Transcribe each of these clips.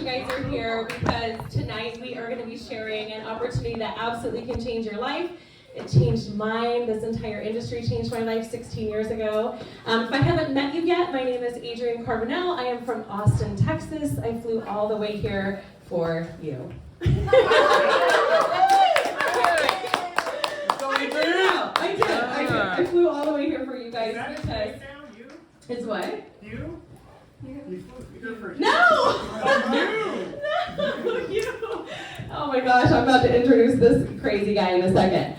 you guys are here because tonight we are going to be sharing an opportunity that absolutely can change your life. It changed mine. This entire industry changed my life 16 years ago. If I haven't met you yet, my name is Adrienne Carbonell. I am from Austin, Texas. I flew all the way here for you. I flew all the way here for you guys because it's what? You flew first. No! No, you! Oh my gosh, I'm about to introduce this crazy guy in a second.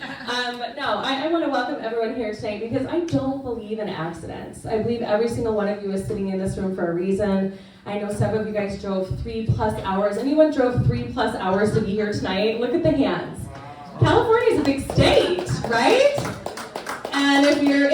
But no, I want to welcome everyone here tonight because I don't believe in accidents. I believe every single one of you is sitting in this room for a reason. I know some of you guys drove 3+ hours. Anyone drove 3+ hours to be here tonight? Look at the hands. California is a big state, right? And if you're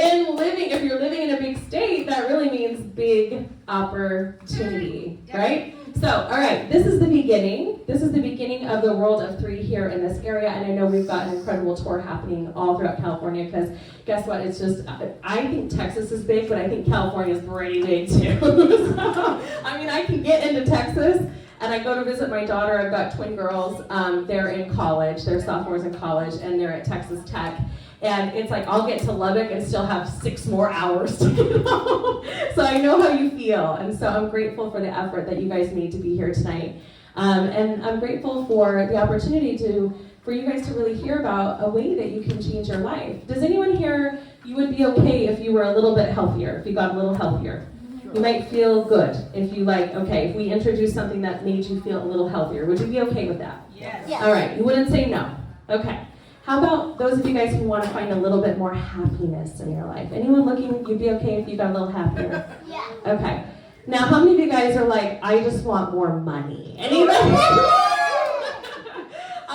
living in a big state, that really means big opportunity, right? So, all right, this is the beginning. This is the beginning of the World of Three here in this area, and I know we've got an incredible tour happening all throughout California because guess what? It's just, I think Texas is big, but I think California is pretty big too. So, I mean, I can get into Texas, and I go to visit my daughter. I've got twin girls. They're in college. They're sophomores in college, and they're at Texas Tech. And it's like I'll get to Lubbock and still have 6 more hours to get home. So I know how you feel. And so I'm grateful for the effort that you guys made to be here tonight. And I'm grateful for the opportunity for you guys to really hear about a way that you can change your life. Does anyone here, you would be okay if you were a little bit healthier, if you got a little healthier? You might feel good if you if we introduced something that made you feel a little healthier. Would you be okay with that? Yes. All right, you wouldn't say no. Okay. How about those of you guys who want to find a little bit more happiness in your life? Anyone looking, you'd be okay if you got a little happier? Yeah. Okay. Now, how many of you guys are like, I just want more money? Anyone?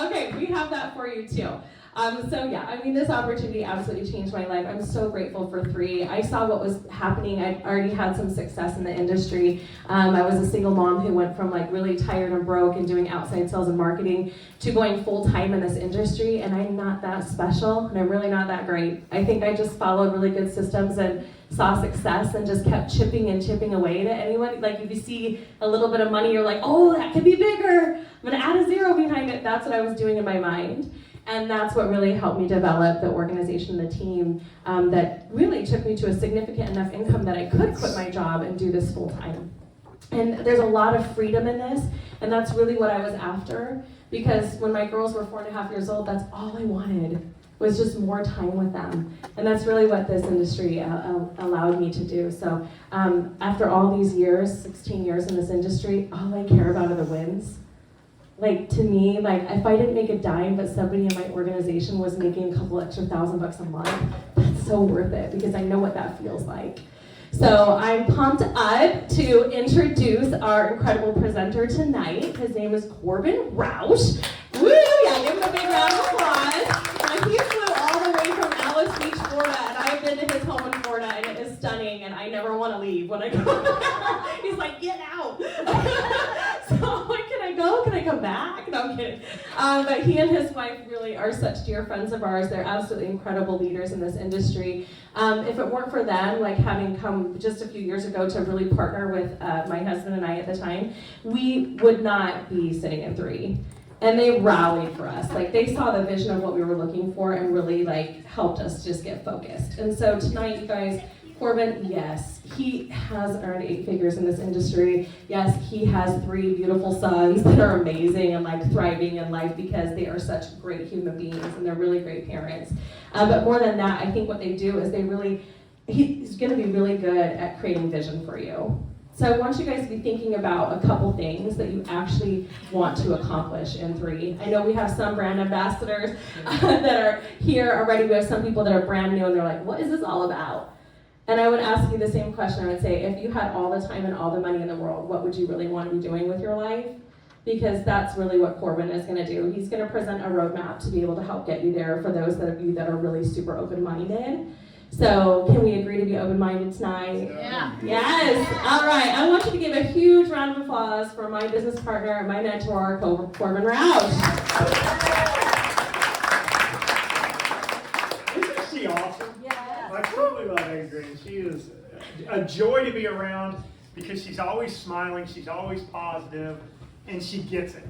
Okay, we have that for you too. So yeah, I mean, this opportunity absolutely changed my life. I'm so grateful for Three. I saw what was happening. I already had some success in the industry. I was a single mom who went from really tired and broke and doing outside sales and marketing to going full-time in this industry, and I'm not that special, and I'm really not that great. I think I just followed really good systems and saw success and just kept chipping away to anyone. Like if you see a little bit of money, you're like, oh, that could be bigger. I'm gonna add a zero behind it. That's what I was doing in my mind. And that's what really helped me develop the organization, the team, that really took me to a significant enough income that I could quit my job and do this full time. And there's a lot of freedom in this, and that's really what I was after, because when my girls were 4.5 years old, that's all I wanted, was just more time with them. And that's really what this industry allowed me to do. So after all these years, 16 years in this industry, all I care about are the wins. To me, if I didn't make a dime, but somebody in my organization was making a couple extra $1,000 a month, that's so worth it because I know what that feels like. So I'm pumped up to introduce our incredible presenter tonight. His name is Corbin Roush. Woo! Yeah, give him a big round of applause. He flew all the way from Alice Beach, Florida, and I've been to his home in Florida, and it is stunning, and I never want to leave when I go. He's like, get out. So I'm like, can I go? Can I come back? No, I'm kidding. But he and his wife really are such dear friends of ours. They're absolutely incredible leaders in this industry. If it weren't for them, having come just a few years ago to really partner with my husband and I at the time, we would not be sitting at Three. And they rallied for us. They saw the vision of what we were looking for and really helped us just get focused. And so tonight, you guys, Corbin, yes, he has earned 8 figures in this industry. Yes, he has 3 beautiful sons that are amazing and thriving in life because they are such great human beings and they're really great parents. But more than that, I think what they do is he's going to be really good at creating vision for you. So I want you guys to be thinking about a couple things that you actually want to accomplish in Three. I know we have some brand ambassadors that are here already. We have some people that are brand new and they're like, what is this all about? And I would ask you the same question. I would say, if you had all the time and all the money in the world, what would you really want to be doing with your life? Because that's really what Corbin is going to do. He's going to present a roadmap to be able to help get you there for those of you that are really super open-minded. So can we agree to be open-minded tonight? Yeah. Yes. All right. I want you to give a huge round of applause for my business partner, my mentor, Corbin Roush. Isn't she awesome? Yeah. I totally love Adrienne. She is a joy to be around because she's always smiling. She's always positive. and she gets it.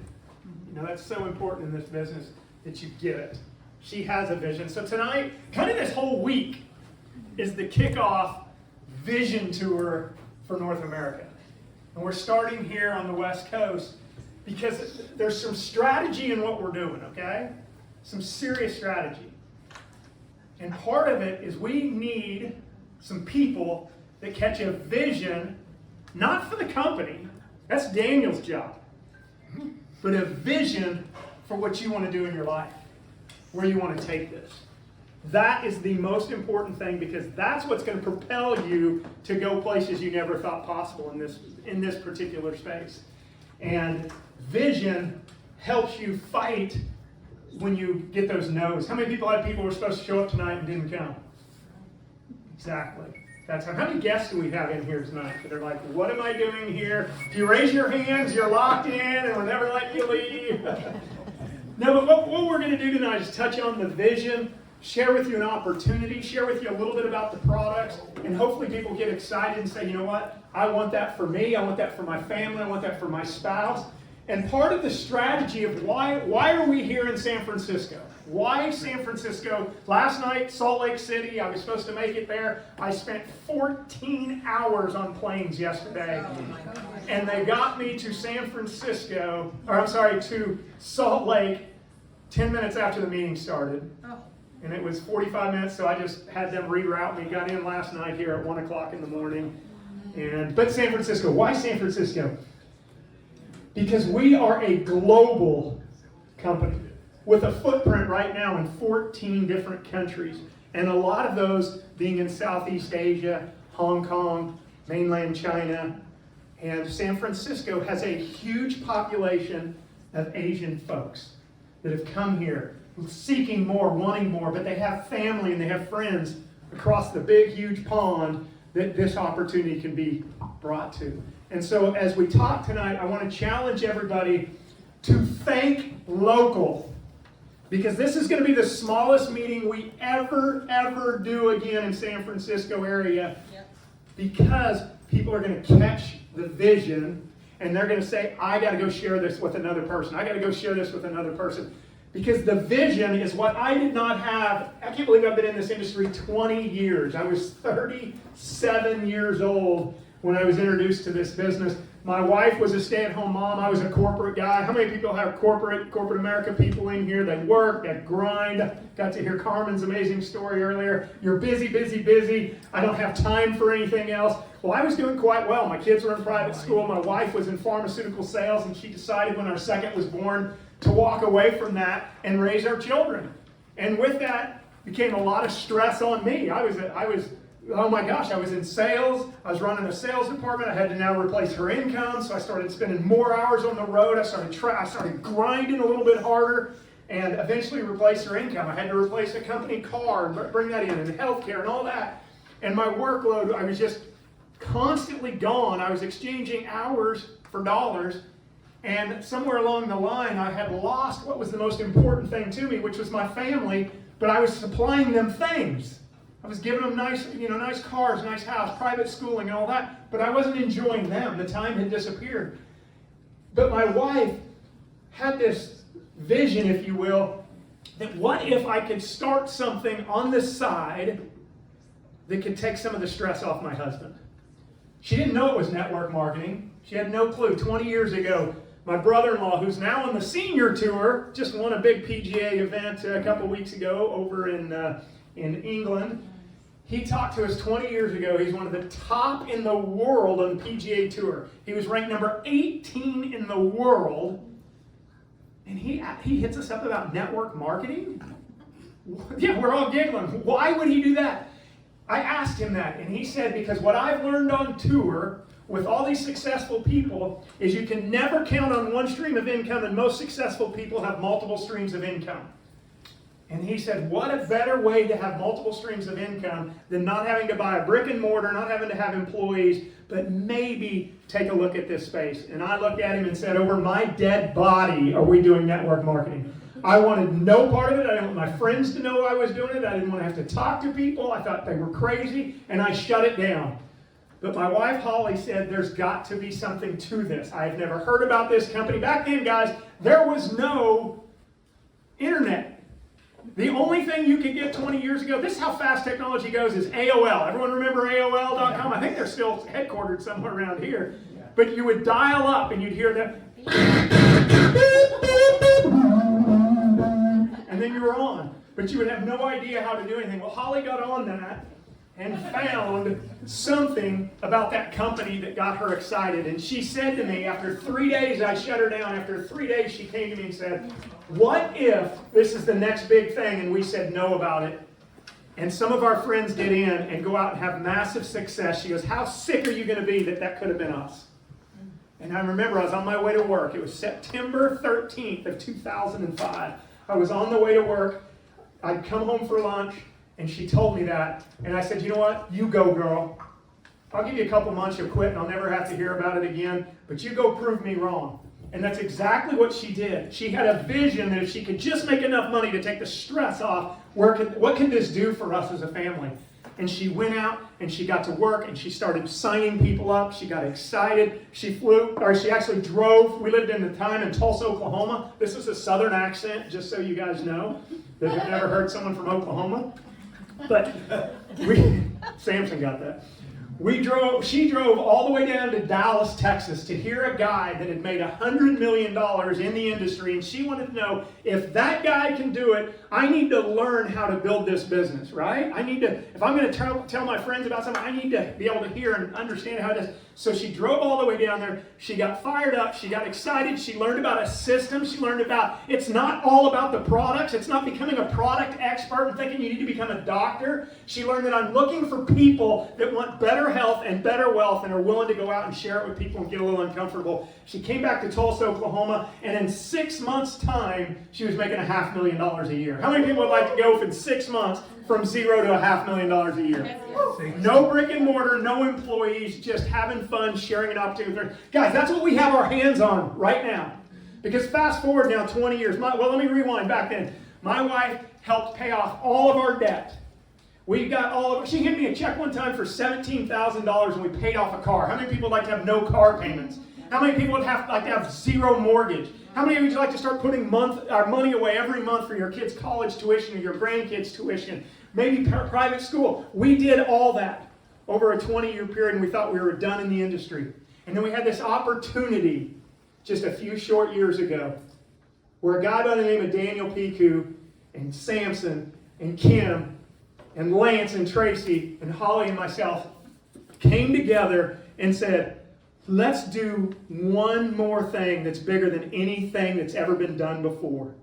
You know, that's so important in this business that you get it. She has a vision. So tonight, kind of this whole week, is the kickoff vision tour for North America. And we're starting here on the West Coast because there's some strategy in what we're doing, okay? Some serious strategy. And part of it is we need some people that catch a vision, not for the company, that's Daniel's job, but a vision for what you want to do in your life, where you want to take this. That is the most important thing because that's what's going to propel you to go places you never thought possible in this particular space. And vision helps you fight when you get those no's. How many people had people who were supposed to show up tonight and didn't come? Exactly. That's how many guests do we have in here tonight that are like, what am I doing here? If you raise your hands, you're locked in and we'll never let you leave. No, but what we're going to do tonight is touch on the vision, share with you an opportunity, share with you a little bit about the products, and hopefully people get excited and say, you know what, I want that for me, I want that for my family, I want that for my spouse. And part of the strategy of why are we here in San Francisco? Why San Francisco? Last night, Salt Lake City, I was supposed to make it there. I spent 14 hours on planes yesterday. And they got me to to Salt Lake 10 minutes after the meeting started. And it was 45 minutes, so I just had them reroute me. Got in last night here at 1 o'clock in the morning. But San Francisco, why San Francisco? Because we are a global company with a footprint right now in 14 different countries. And a lot of those being in Southeast Asia, Hong Kong, mainland China. And San Francisco has a huge population of Asian folks that have come here seeking more, wanting more, but they have family and they have friends across the big, huge pond that this opportunity can be brought to. And so as we talk tonight, I want to challenge everybody to think local. Because this is going to be the smallest meeting we ever do again in San Francisco area. Yep. Because people are going to catch the vision and they're going to say, I got to go share this with another person. I got to go share this with another person. Because the vision is what I did not have. I can't believe I've been in this industry 20 years. I was 37 years old when I was introduced to this business. My wife was a stay-at-home mom. I was a corporate guy. How many people have corporate America people in here that work, that grind? Got to hear Carmen's amazing story earlier. You're busy, busy, busy. I don't have time for anything else. Well, I was doing quite well. My kids were in private school. My wife was in pharmaceutical sales, and she decided when our second was born to walk away from that and raise our children. And with that became a lot of stress on me. I was oh my gosh, I was in sales. I was running a sales department. I had to now replace her income, so I started spending more hours on the road. I started grinding a little bit harder and eventually replace her income. I had to replace a company car and bring that in, and healthcare and all that. And my workload, I was just constantly gone. I was exchanging hours for dollars. And somewhere along the line, I had lost what was the most important thing to me, which was my family, but I was supplying them things. I was giving them nice cars, nice house, private schooling, and all that, but I wasn't enjoying them. The time had disappeared. But my wife had this vision, if you will, that what if I could start something on the side that could take some of the stress off my husband? She didn't know it was network marketing. She had no clue. 20 years ago, my brother-in-law, who's now on the senior tour, just won a big PGA event a couple weeks ago over in England. He talked to us 20 years ago. He's one of the top in the world on the PGA Tour. He was ranked number 18 in the world. And he hits us up about network marketing? Yeah, we're all giggling. Why would he do that? I asked him that, and he said, because what I've learned on tour with all these successful people is you can never count on one stream of income, and most successful people have multiple streams of income. And he said, what a better way to have multiple streams of income than not having to buy a brick and mortar, not having to have employees, but maybe take a look at this space. And I looked at him and said, over my dead body are we doing network marketing. I wanted no part of it. I didn't want my friends to know I was doing it. I didn't want to have to talk to people. I thought they were crazy, and I shut it down. But my wife, Holly, said there's got to be something to this. I've never heard about this company. Back then, guys, there was no internet. The only thing you could get 20 years ago, this is how fast technology goes, is AOL. Everyone remember AOL.com? I think they're still headquartered somewhere around here. But you would dial up and you'd hear that. And then you were on. But you would have no idea how to do anything. Well, Holly got on that and found something about that company that got her excited. And she said to me, after 3 days, I shut her down. After 3 days, she came to me and said, what if this is the next big thing? And we said no about it. And some of our friends get in and go out and have massive success. She goes, how sick are you going to be that could have been us? And I remember I was on my way to work. It was September 13th of 2005. I was on the way to work. I'd come home for lunch, and she told me that. And I said, you know what? You go, girl. I'll give you a couple months, you'll quit, and I'll never have to hear about it again. But you go prove me wrong. And that's exactly what she did. She had a vision that if she could just make enough money to take the stress off, what could this do for us as a family? And she went out and she got to work and she started signing people up. She got excited. She actually drove. We lived in the time in Tulsa, Oklahoma. This is a southern accent, just so you guys know that have never heard someone from Oklahoma. But Samson got that. She drove all the way down to Dallas, Texas to hear a guy that had made $100 million in the industry, and she wanted to know, if that guy can do it, I need to learn how to build this business, right? If I'm going to tell my friends about something, I need to be able to hear and understand how it is. So she drove all the way down there. She got fired up. She got excited. She learned about a system. She learned about, it's not all about the products. It's not becoming a product expert and thinking you need to become a doctor. She learned that I'm looking for people that want better health and better wealth and are willing to go out and share it with people and get a little uncomfortable. She came back to Tulsa, Oklahoma, and in 6 months' time, she was making $500,000 a year. How many people would like to go in 6 months from $0 to $500,000 a year? No brick and mortar, no employees, just having fun, sharing an opportunity. Guys, that's what we have our hands on right now. Because fast forward now 20 years. Let me rewind back then. My wife helped pay off all of our debt. She gave me a check one time for $17,000 and we paid off a car. How many people would like to have no car payments? How many people would like to have zero mortgage? How many of you would like to start putting money away every month for your kids' college tuition or your grandkids' tuition? Maybe private school. We did all that over a 20-year period, and we thought we were done in the industry. And then we had this opportunity just a few short years ago where a guy by the name of Daniel Picou and Samson and Kim and Lance and Tracy and Holly and myself came together and said, let's do one more thing that's bigger than anything that's ever been done before.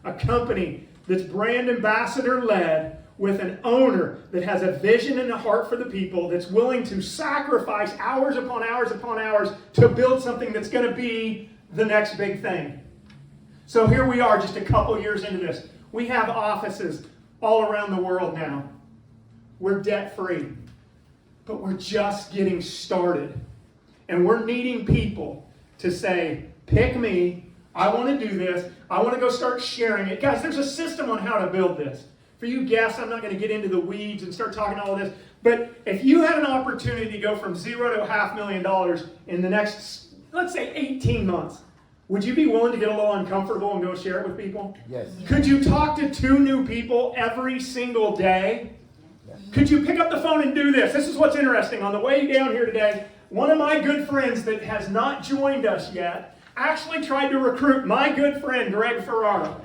A company that's brand ambassador led, with an owner that has a vision and a heart for the people, that's willing to sacrifice hours upon hours upon hours to build something that's going to be the next big thing. So here we are just a couple years into this. We have offices all around the world now. We're debt-free, but we're just getting started. And we're needing people to say, pick me, I want to do this, I want to go start sharing it. Guys, there's a system on how to build this. For you guests, I'm not going to get into the weeds and start talking all of this, but if you had an opportunity to go from $0 to $500,000 in the next, let's say 18 months, would you be willing to get a little uncomfortable and go share it with people? Yes. Could you talk to 2 new people every single day? Yes. Could you pick up the phone and do this? This is what's interesting. On the way down here today, one of my good friends that has not joined us yet actually tried to recruit my good friend, Greg Ferraro.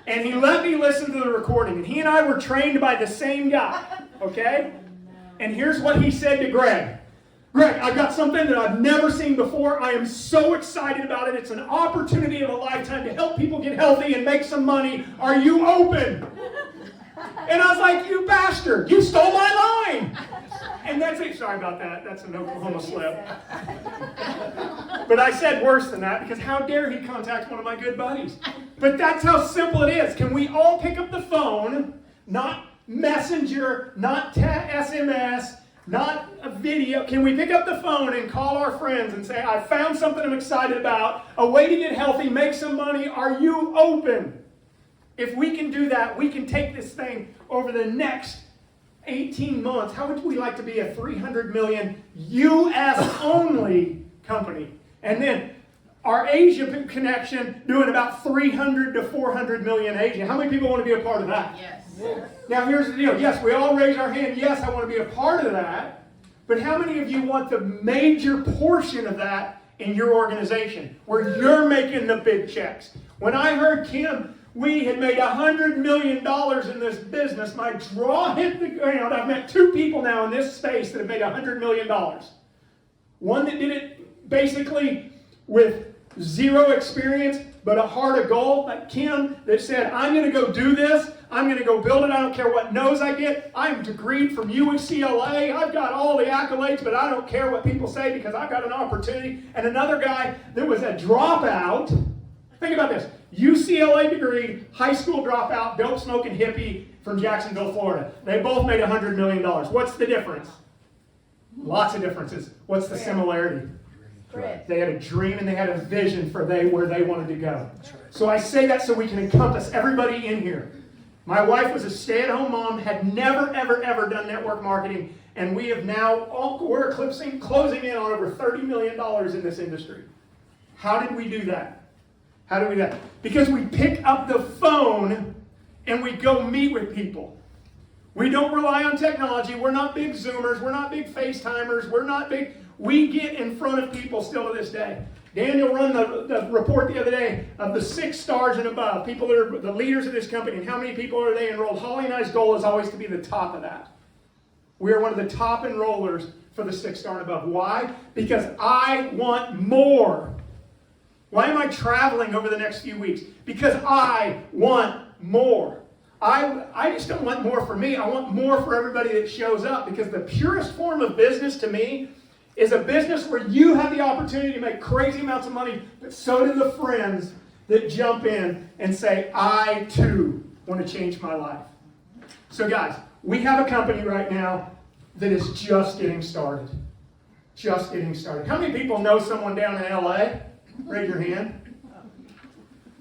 And he let me listen to the recording. And he and I were trained by the same guy, okay? And here's what he said to Greg. Greg, I've got something that I've never seen before. I am so excited about it. It's an opportunity of a lifetime to help people get healthy and make some money. Are you open? And I was like, you bastard, you stole my line. And that's it. Sorry about that. That's an Oklahoma slip. But I said worse than that because how dare he contact one of my good buddies. But that's how simple it is. Can we all pick up the phone, not Messenger, not SMS, not a video. Can we pick up the phone and call our friends and say, I found something I'm excited about, a way to get healthy, make some money. Are you open? If we can do that, we can take this thing over the next 18 months, how would we like to be a 300 million US only company? And then our Asia connection doing about 300 to 400 million Asia. How many people want to be a part of that? Yes. Now here's the deal. Yes, we all raise our hand. Yes, I want to be a part of that. But how many of you want the major portion of that in your organization, where you're making the big checks? When I heard, Kim, we had made $100 million in this business, my jaw hit the ground. I've met 2 people now in this space that have made $100 million. One that did it basically with 0 experience, but a heart of gold, like Kim, that said, I'm going to go do this. I'm going to go build it. I don't care what no's I get. I'm degreed from UCLA. I've got all the accolades, but I don't care what people say because I've got an opportunity. And another guy that was a dropout. Think about this. UCLA degree, high school dropout, dope smoking hippie from Jacksonville, Florida. They both made $100 million. What's the difference? Lots of differences. What's the similarity? They had a dream and they had a vision for where they wanted to go. So I say that so we can encompass everybody in here. My wife was a stay-at-home mom, had never, ever, ever done network marketing, and we have now, we're closing in on over $30 million in this industry. How did we do that? How do we do that? Because we pick up the phone and we go meet with people. We don't rely on technology. We're not big Zoomers. We're not big FaceTimers. We're not big. We get in front of people still to this day. Daniel ran the report the other day of the 6 stars and above, people that are the leaders of this company, and how many people are they enrolled. Holly and I's goal is always to be the top of that. We are one of the top enrollers for the 6-star and above. Why? Because I want more. Why am I traveling over the next few weeks? Because I want more. I just don't want more for me. I want more for everybody that shows up, because the purest form of business to me is a business where you have the opportunity to make crazy amounts of money, but so do the friends that jump in and say, I too want to change my life. So guys, we have a company right now that is just getting started. Just getting started. How many people know someone down in LA? Raise your hand.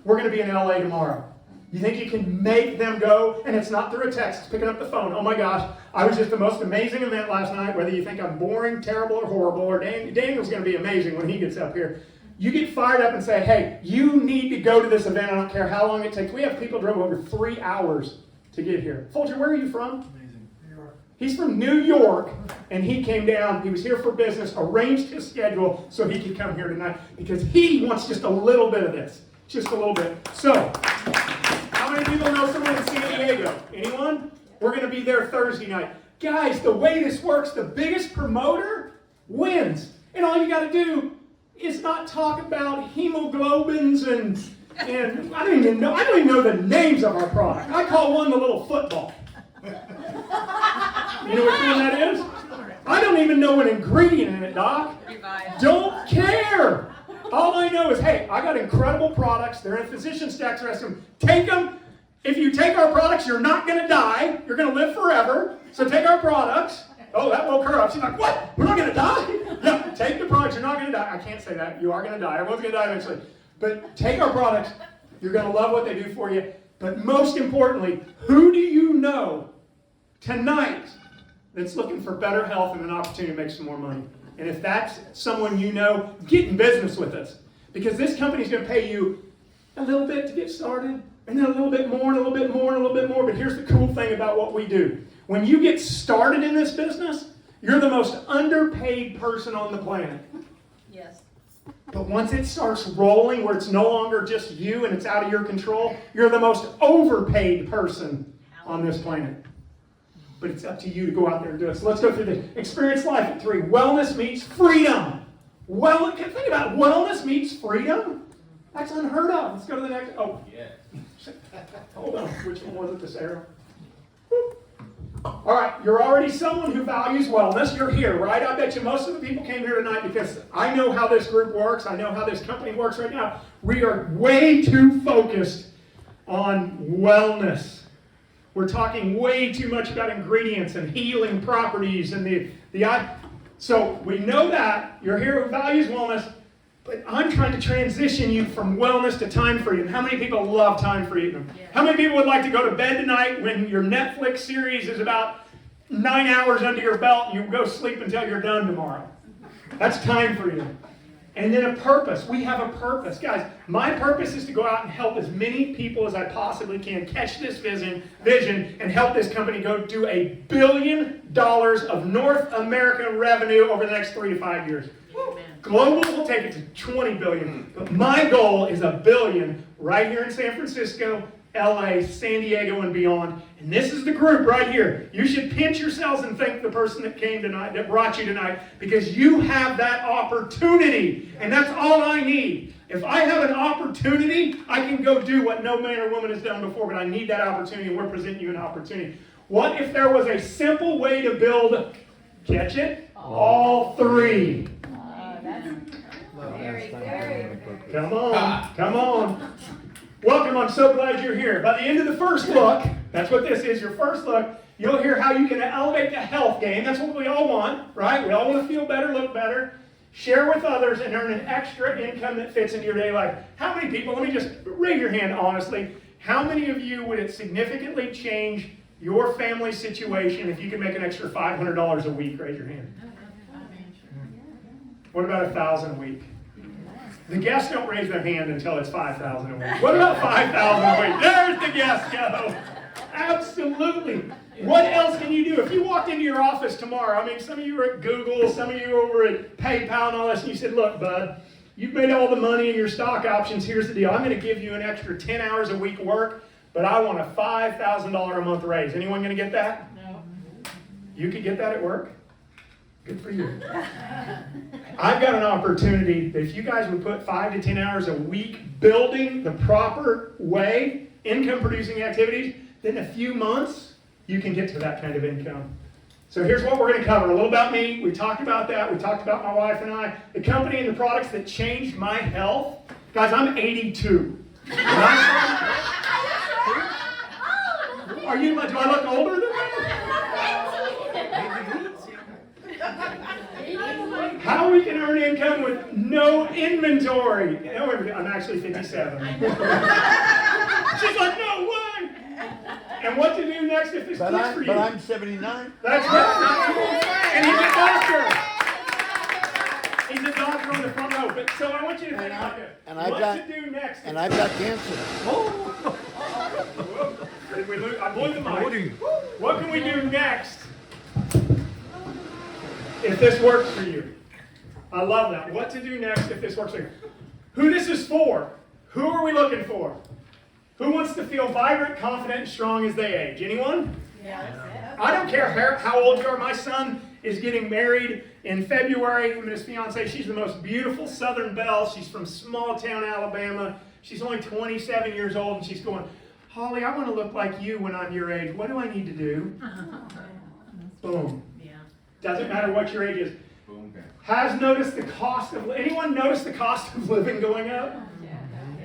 We're going to be in LA tomorrow. You think you can make them go? And it's not through a text, it's picking up the phone. Oh my gosh, I was just the most amazing event last night, whether you think I'm boring, terrible, or horrible, or Daniel's going to be amazing when he gets up here. You get fired up and say, hey, you need to go to this event. I don't care how long it takes. We have people drove over 3 hours to get here. Folger, where are you from? Amazing. New York. He's from New York, and he came down. He was here for business, arranged his schedule so he could come here tonight, because he wants just a little bit of this. Just a little bit. So, how many people know someone in San Diego? Anyone? We're going to be there Thursday night. Guys, the way this works, the biggest promoter wins. And all you got to do is not talk about hemoglobins and I don't even know the names of our product. I call one the little football. You know which one that is? I don't even know an ingredient in it, Doc. Don't care. All I know is, hey, I got incredible products. They're in physician stacks. Take them. If you take our products, you're not going to die. You're going to live forever. So take our products. Oh, that woke her up. She's like, what? We're not going to die? Yeah, take the products. You're not going to die. I can't say that. You are going to die. Everyone's going to die eventually. But take our products. You're going to love what they do for you. But most importantly, who do you know tonight that's looking for better health and an opportunity to make some more money? And if that's someone you know, get in business with us. Because this company's going to pay you a little bit to get started, and then a little bit more, and a little bit more, and a little bit more. But here's the cool thing about what we do. When you get started in this business, you're the most underpaid person on the planet. Yes. But once it starts rolling, where it's no longer just you and it's out of your control, you're the most overpaid person on this planet. But it's up to you to go out there and do it. So let's go through this. Experience life at 3. Wellness meets freedom. Think about it. Wellness meets freedom? That's unheard of. Let's go to the next. Oh, yeah. Hold on. Which one was it, this arrow? All right. You're already someone who values wellness. You're here, right? I bet you most of the people came here tonight because I know how this group works. I know how this company works right now. We are way too focused on wellness. We're talking way too much about ingredients and healing properties and the so we know that you're here who values wellness, but I'm trying to transition you from wellness to time freedom. How many people love time freedom? Yeah. How many people would like to go to bed tonight when your Netflix series is about 9 hours under your belt and you go sleep until you're done tomorrow. That's time for you. And then a purpose. We have a purpose. Guys, my purpose is to go out and help as many people as I possibly can catch this vision and help this company go do $1 billion of North American revenue over the next 3 to 5 years. Global will take it to 20 billion. But my goal is $1 billion right here in San Francisco, LA, San Diego, and beyond. And this is the group right here. You should pinch yourselves and thank the person that came tonight, that brought you tonight, because you have that opportunity. And that's all I need. If I have an opportunity, I can go do what no man or woman has done before, but I need that opportunity, and we're presenting you an opportunity. What if there was a simple way to build, catch it, all three? Come on, come on. Welcome, I'm so glad you're here. By the end of the first look, that's what this is, your first look, you'll hear how you can elevate the health game. That's what we all want, right? We all want to feel better, look better, share with others, and earn an extra income that fits into your daily life. How many people, let me just raise your hand honestly, how many of you would it significantly change your family situation if you could make an extra $500 a week? Raise your hand. What about $1,000 a week? The guests don't raise their hand until it's $5,000 a week. What about $5,000 a week? There's the guests go. Absolutely. What else can you do? If you walked into your office tomorrow, I mean, some of you are at Google, some of you are over at PayPal and all this, and you said, look, bud, you've made all the money in your stock options. Here's the deal. I'm going to give you an extra 10 hours a week work, but I want a $5,000 a month raise. Anyone going to get that? No. You could get that at work? Good for you. I've got an opportunity that if you guys would put 5 to 10 hours a week building the proper way, income producing activities, then in a few months, you can get to that kind of income. So here's what we're going to cover. A little about me. We talked about that. We talked about my wife and I. The company and the products that changed my health. Guys, I'm 82. Are you, do I look older than that? How we can earn income with no inventory. I'm actually 57. She's like, no way. And what to do next if this clicks for you. But I'm 79. That's right. And he's a doctor. He's a doctor on the front row. But so I want you to think about it. What to do next? And I've got cancer. Did we lose? I blew the mic. What can we do next if this works for you? I love that. What to do next if this works for you? Who this is for? Who are we looking for? Who wants to feel vibrant, confident, and strong as they age? Anyone? Yeah. I don't care how old you are. My son is getting married in February. Him and his fiancée. She's the most beautiful Southern belle. She's from small town Alabama. She's only 27 years old, and she's going, Holly, I want to look like you when I'm your age. What do I need to do? Boom. Yeah. Doesn't matter what your age is. Boom. Has noticed the cost of, anyone notice the cost of living going up?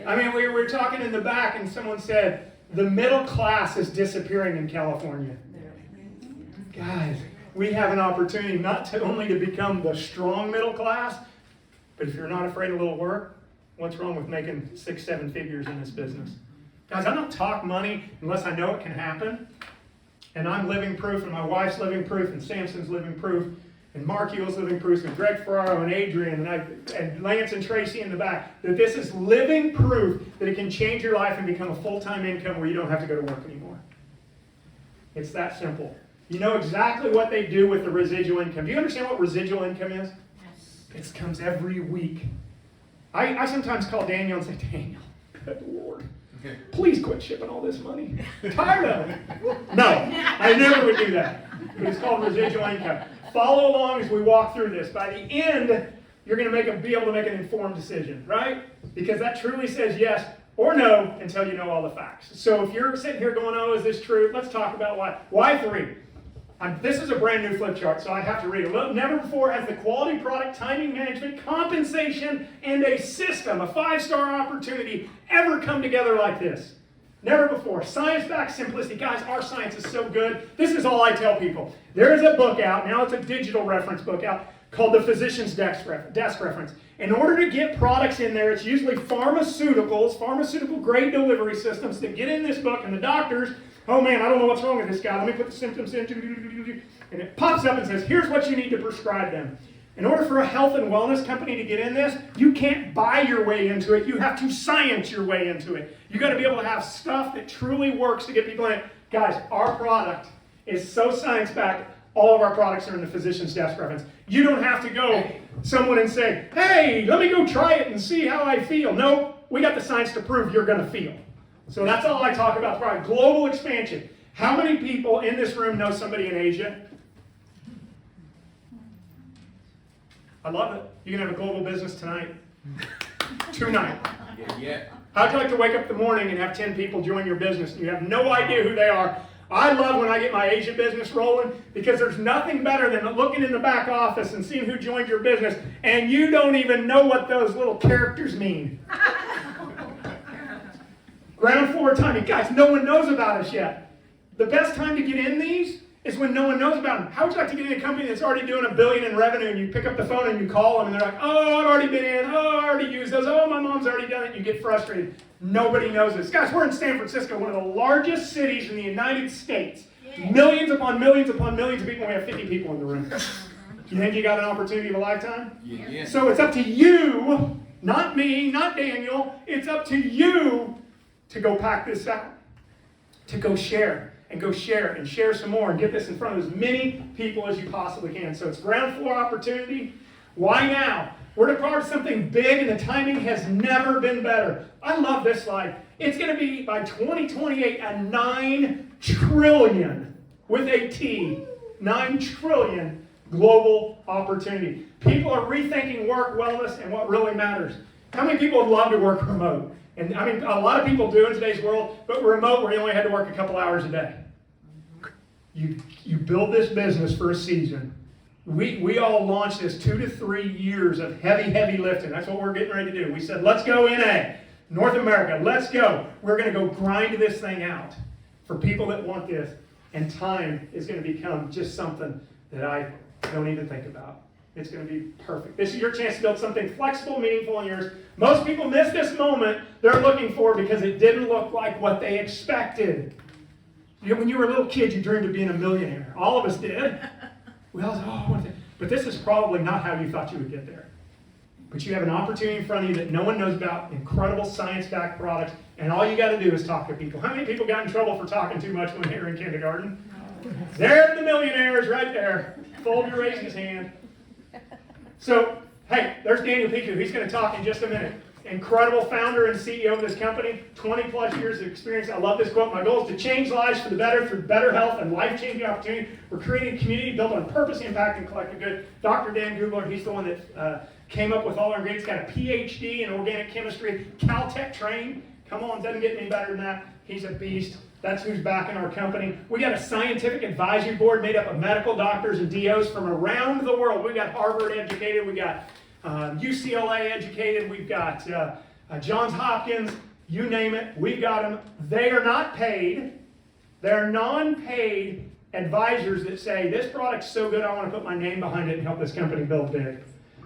I mean, we were talking in the back and someone said, the middle class is disappearing in California. Guys, we have an opportunity not only to become the strong middle class, but if you're not afraid of little work, what's wrong with making 6, 7 figures in this business? Guys, I don't talk money unless I know it can happen. And I'm living proof, and my wife's living proof, and Samson's living proof, and Mark Eul's living proof, and Greg Ferraro, and Adrian, and Lance and Tracy in the back, that this is living proof that it can change your life and become a full-time income where you don't have to go to work anymore. It's that simple. You know exactly what they do with the residual income. Do you understand what residual income is? Yes. It comes every week. I sometimes call Daniel and say, Daniel, good Lord, please quit shipping all this money. I'm tired of it. No, I never would do that. But it's called residual income. Follow along as we walk through this. By the end, you're going to be able to make an informed decision, right? Because that truly says yes or no until you know all the facts. So if you're sitting here going, oh, is this true? Let's talk about why. Why 3? This is a brand new flip chart, so I have to read it. Look, never before has the quality product, timing management, compensation, and a system, a 5-star opportunity, ever come together like this. Never before. Science-backed simplicity. Guys, our science is so good. This is all I tell people. There is a book out. Now it's a digital reference book out. called the physician's desk reference. In order to get products in there, it's usually pharmaceutical grade delivery systems that get in this book, and the doctors, oh man, I don't know what's wrong with this guy. Let me put the symptoms in, and it pops up and says, here's what you need to prescribe them. In order for a health and wellness company to get in this, you can't buy your way into it. You have to science your way into it. You got to be able to have stuff that truly works to get people in it. Guys, our product is so science-backed. All of our products are in the physician's desk reference. You don't have to go someone and say, hey, let me go try it and see how I feel. No, we got the science to prove you're going to feel. So that's all I talk about. Product. Global expansion. How many people in this room know somebody in Asia? I love it. You can have a global business tonight. Tonight. Yeah. How'd you like to wake up in the morning and have 10 people join your business and you have no idea who they are? I love when I get my Asia business rolling because there's nothing better than looking in the back office and seeing who joined your business and you don't even know what those little characters mean. Ground floor timing. Guys, no one knows about us yet. The best time to get in these is when no one knows about them. How would you like to get in a company that's already doing $1 billion in revenue and you pick up the phone and you call them and they're like, oh, I've already been in, oh, I already used those, oh, my mom's already done it, and you get frustrated. Nobody knows this. Guys, we're in San Francisco, one of the largest cities in the United States. Yeah. Millions upon millions upon millions of people. We have 50 people in the room. You think you got an opportunity of a lifetime? Yeah. So it's up to you, not me, not Daniel, it's up to you to go pack this out, to go share. And go share and share some more and get this in front of as many people as you possibly can. So it's ground floor opportunity. Why now? We're a part of something big and the timing has never been better. I love this slide. It's going to be by 2028 a 9 trillion with a T, 9 trillion global opportunity. People are rethinking work, wellness, and what really matters. How many people would love to work remote? And I mean, a lot of people do in today's world, but remote where you only had to work a couple hours a day. You build this business for a season. We all launched this 2 to 3 years of heavy lifting. That's what we're getting ready to do. We said, let's go NA, North America, let's go. We're going to go grind this thing out for people that want this. And time is going to become just something that I don't even think about. It's going to be perfect. This is your chance to build something flexible, meaningful in yours. Most people miss this moment they're looking for because it didn't look like what they expected. You know, when you were a little kid, you dreamed of being a millionaire. All of us did. We all said, oh, I want to. But this is probably not how you thought you would get there. But you have an opportunity in front of you that no one knows about, incredible science-backed products, and all you got to do is talk to people. How many people got in trouble for talking too much when they were in kindergarten? There's the millionaires right there. Fulger raised his hand. So, hey, there's Daniel Picou. He's going to talk in just a minute. Incredible founder and CEO of this company, 20 plus years of experience. I love this quote. My goal is to change lives for the better through better health and life-changing opportunity. We're creating a community built on purpose, impact, and collective good. Dr. Dan Googler, he's the one that came up with all our ingredients, got a PhD in organic chemistry, Caltech trained. Come on, doesn't get any better than that. He's a beast. That's who's backing our company. We got a scientific advisory board made up of medical doctors and DOs from around the world. We got Harvard educated. We got UCLA educated. We've got Johns Hopkins. You name it. We've got them. They are not paid. They're non-paid advisors that say, this product's so good, I want to put my name behind it and help this company build big.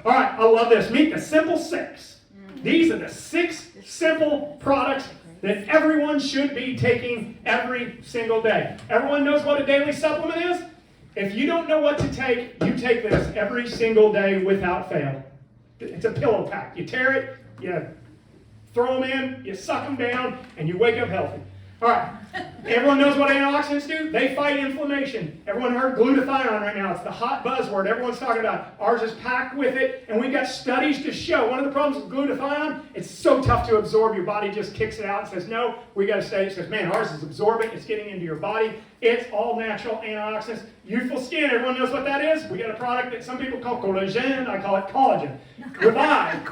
All right, I love this. Meet the Simple Six. These are the 6 simple products that everyone should be taking every single day. Everyone knows what a daily supplement is? If you don't know what to take, you take this every single day without fail. It's a pillow pack. You tear it, you throw them in, you suck them down, and you wake up healthy. All right. Everyone knows what antioxidants do? They fight inflammation. Everyone heard glutathione right now. It's the hot buzzword everyone's talking about. Ours is packed with it, and we've got studies to show. One of the problems with glutathione, it's so tough to absorb. Your body just kicks it out and says, no, we got to stay. It says, man, ours is absorbing. It's getting into your body. It's all natural antioxidants. Youthful skin, everyone knows what that is. We got a product that some people call collagen. I call it collagen. Revive.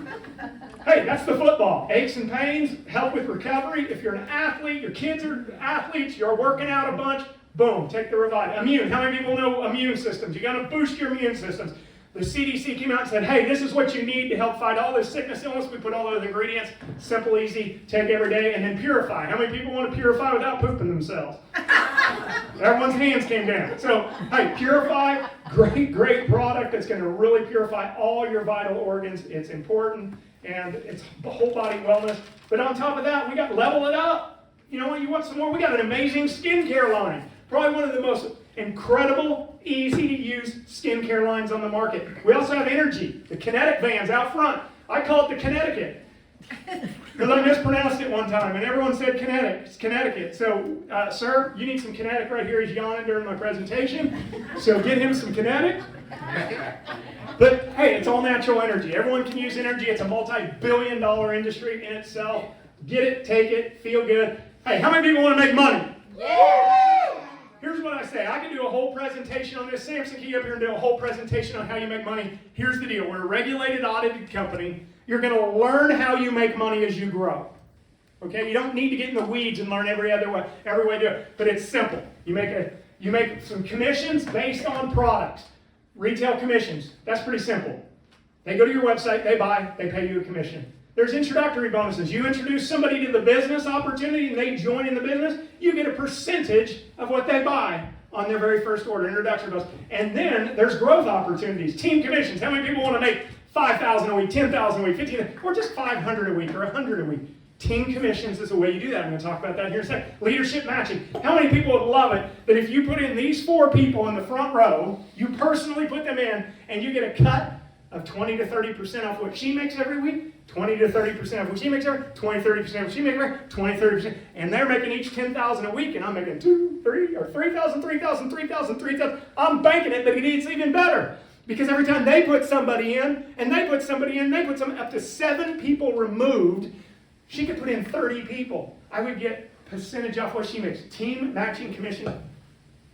Hey, that's the football. Aches and pains, help with recovery. If you're an athlete, your kids are athletes, you're working out a bunch, boom, take the Revive. Immune, how many people know immune systems? You got to boost your immune systems. The CDC came out and said, hey, this is what you need to help fight all this sickness, illness. We put all those ingredients, simple, easy, take every day, and then purify. How many people want to purify without pooping themselves? Everyone's hands came down. So, hey, Purify, great product that's going to really purify all your vital organs. It's important, and it's whole body wellness. But on top of that, we got Level It Up. You know what? You want some more? We got an amazing skincare line. Probably one of the most incredible, easy to use skincare lines on the market. We also have Energy, the Kinetic vans out front. I call it the Connecticut. Because I mispronounced it one time, and everyone said Kinetic. It's Connecticut. So, sir, you need some Kinetic right here. He's yawning during my presentation. So get him some Kinetic. But, hey, it's all natural energy. Everyone can use energy. It's a multi-billion-dollar industry in itself. Get it, take it, feel good. Hey, how many people want to make money? Yeah! Here's what I say. I can do a whole presentation on this. Samson, can you up here and do a whole presentation on how you make money? Here's the deal. We're a regulated, audited company. You're going to learn how you make money as you grow. Okay? You don't need to get in the weeds and learn every way to do it. But it's simple. You make some commissions based on products. Retail commissions. That's pretty simple. They go to your website, they buy, they pay you a commission. There's introductory bonuses. You introduce somebody to the business opportunity and they join in the business, you get a percentage of what they buy on their very first order, introductory bonus. And then there's growth opportunities, team commissions. How many people want to make $5,000 a week, $10,000 a week, $15,000, or just $500 a week or $100 a week? Team commissions is the way you do that. I'm going to talk about that here in a second. Leadership matching. How many people would love it that if you put in these 4 people in the front row, you personally put them in, and you get a cut of 20 to 30% off what she makes every week, 20 to 30% of what she makes every week, 20, 30% of what she makes every week, 20, 30%, and they're making each $10,000 a week, and I'm making 2, 3, or 3,000, 3,000, 3,000, 3,000. I'm banking it, but it gets even better. Because every time they put somebody in, and they put somebody in, they put some up to 7 people removed, she could put in 30 people. I would get percentage off what she makes. Team matching commission.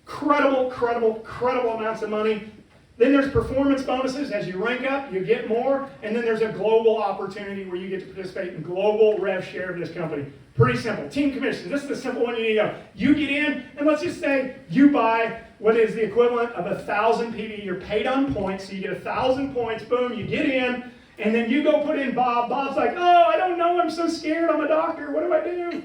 Credible amounts of money. Then there's performance bonuses. As you rank up, you get more. And then there's a global opportunity where you get to participate in global rev share of this company. Pretty simple. Team commission. This is the simple one you need to know. You get in, and let's just say you buy what is the equivalent of 1,000 PV. You're paid on points, so you get 1,000 points. Boom, you get in. And then you go put in Bob. Bob's like, oh, I don't know. I'm so scared. I'm a doctor. What do I do?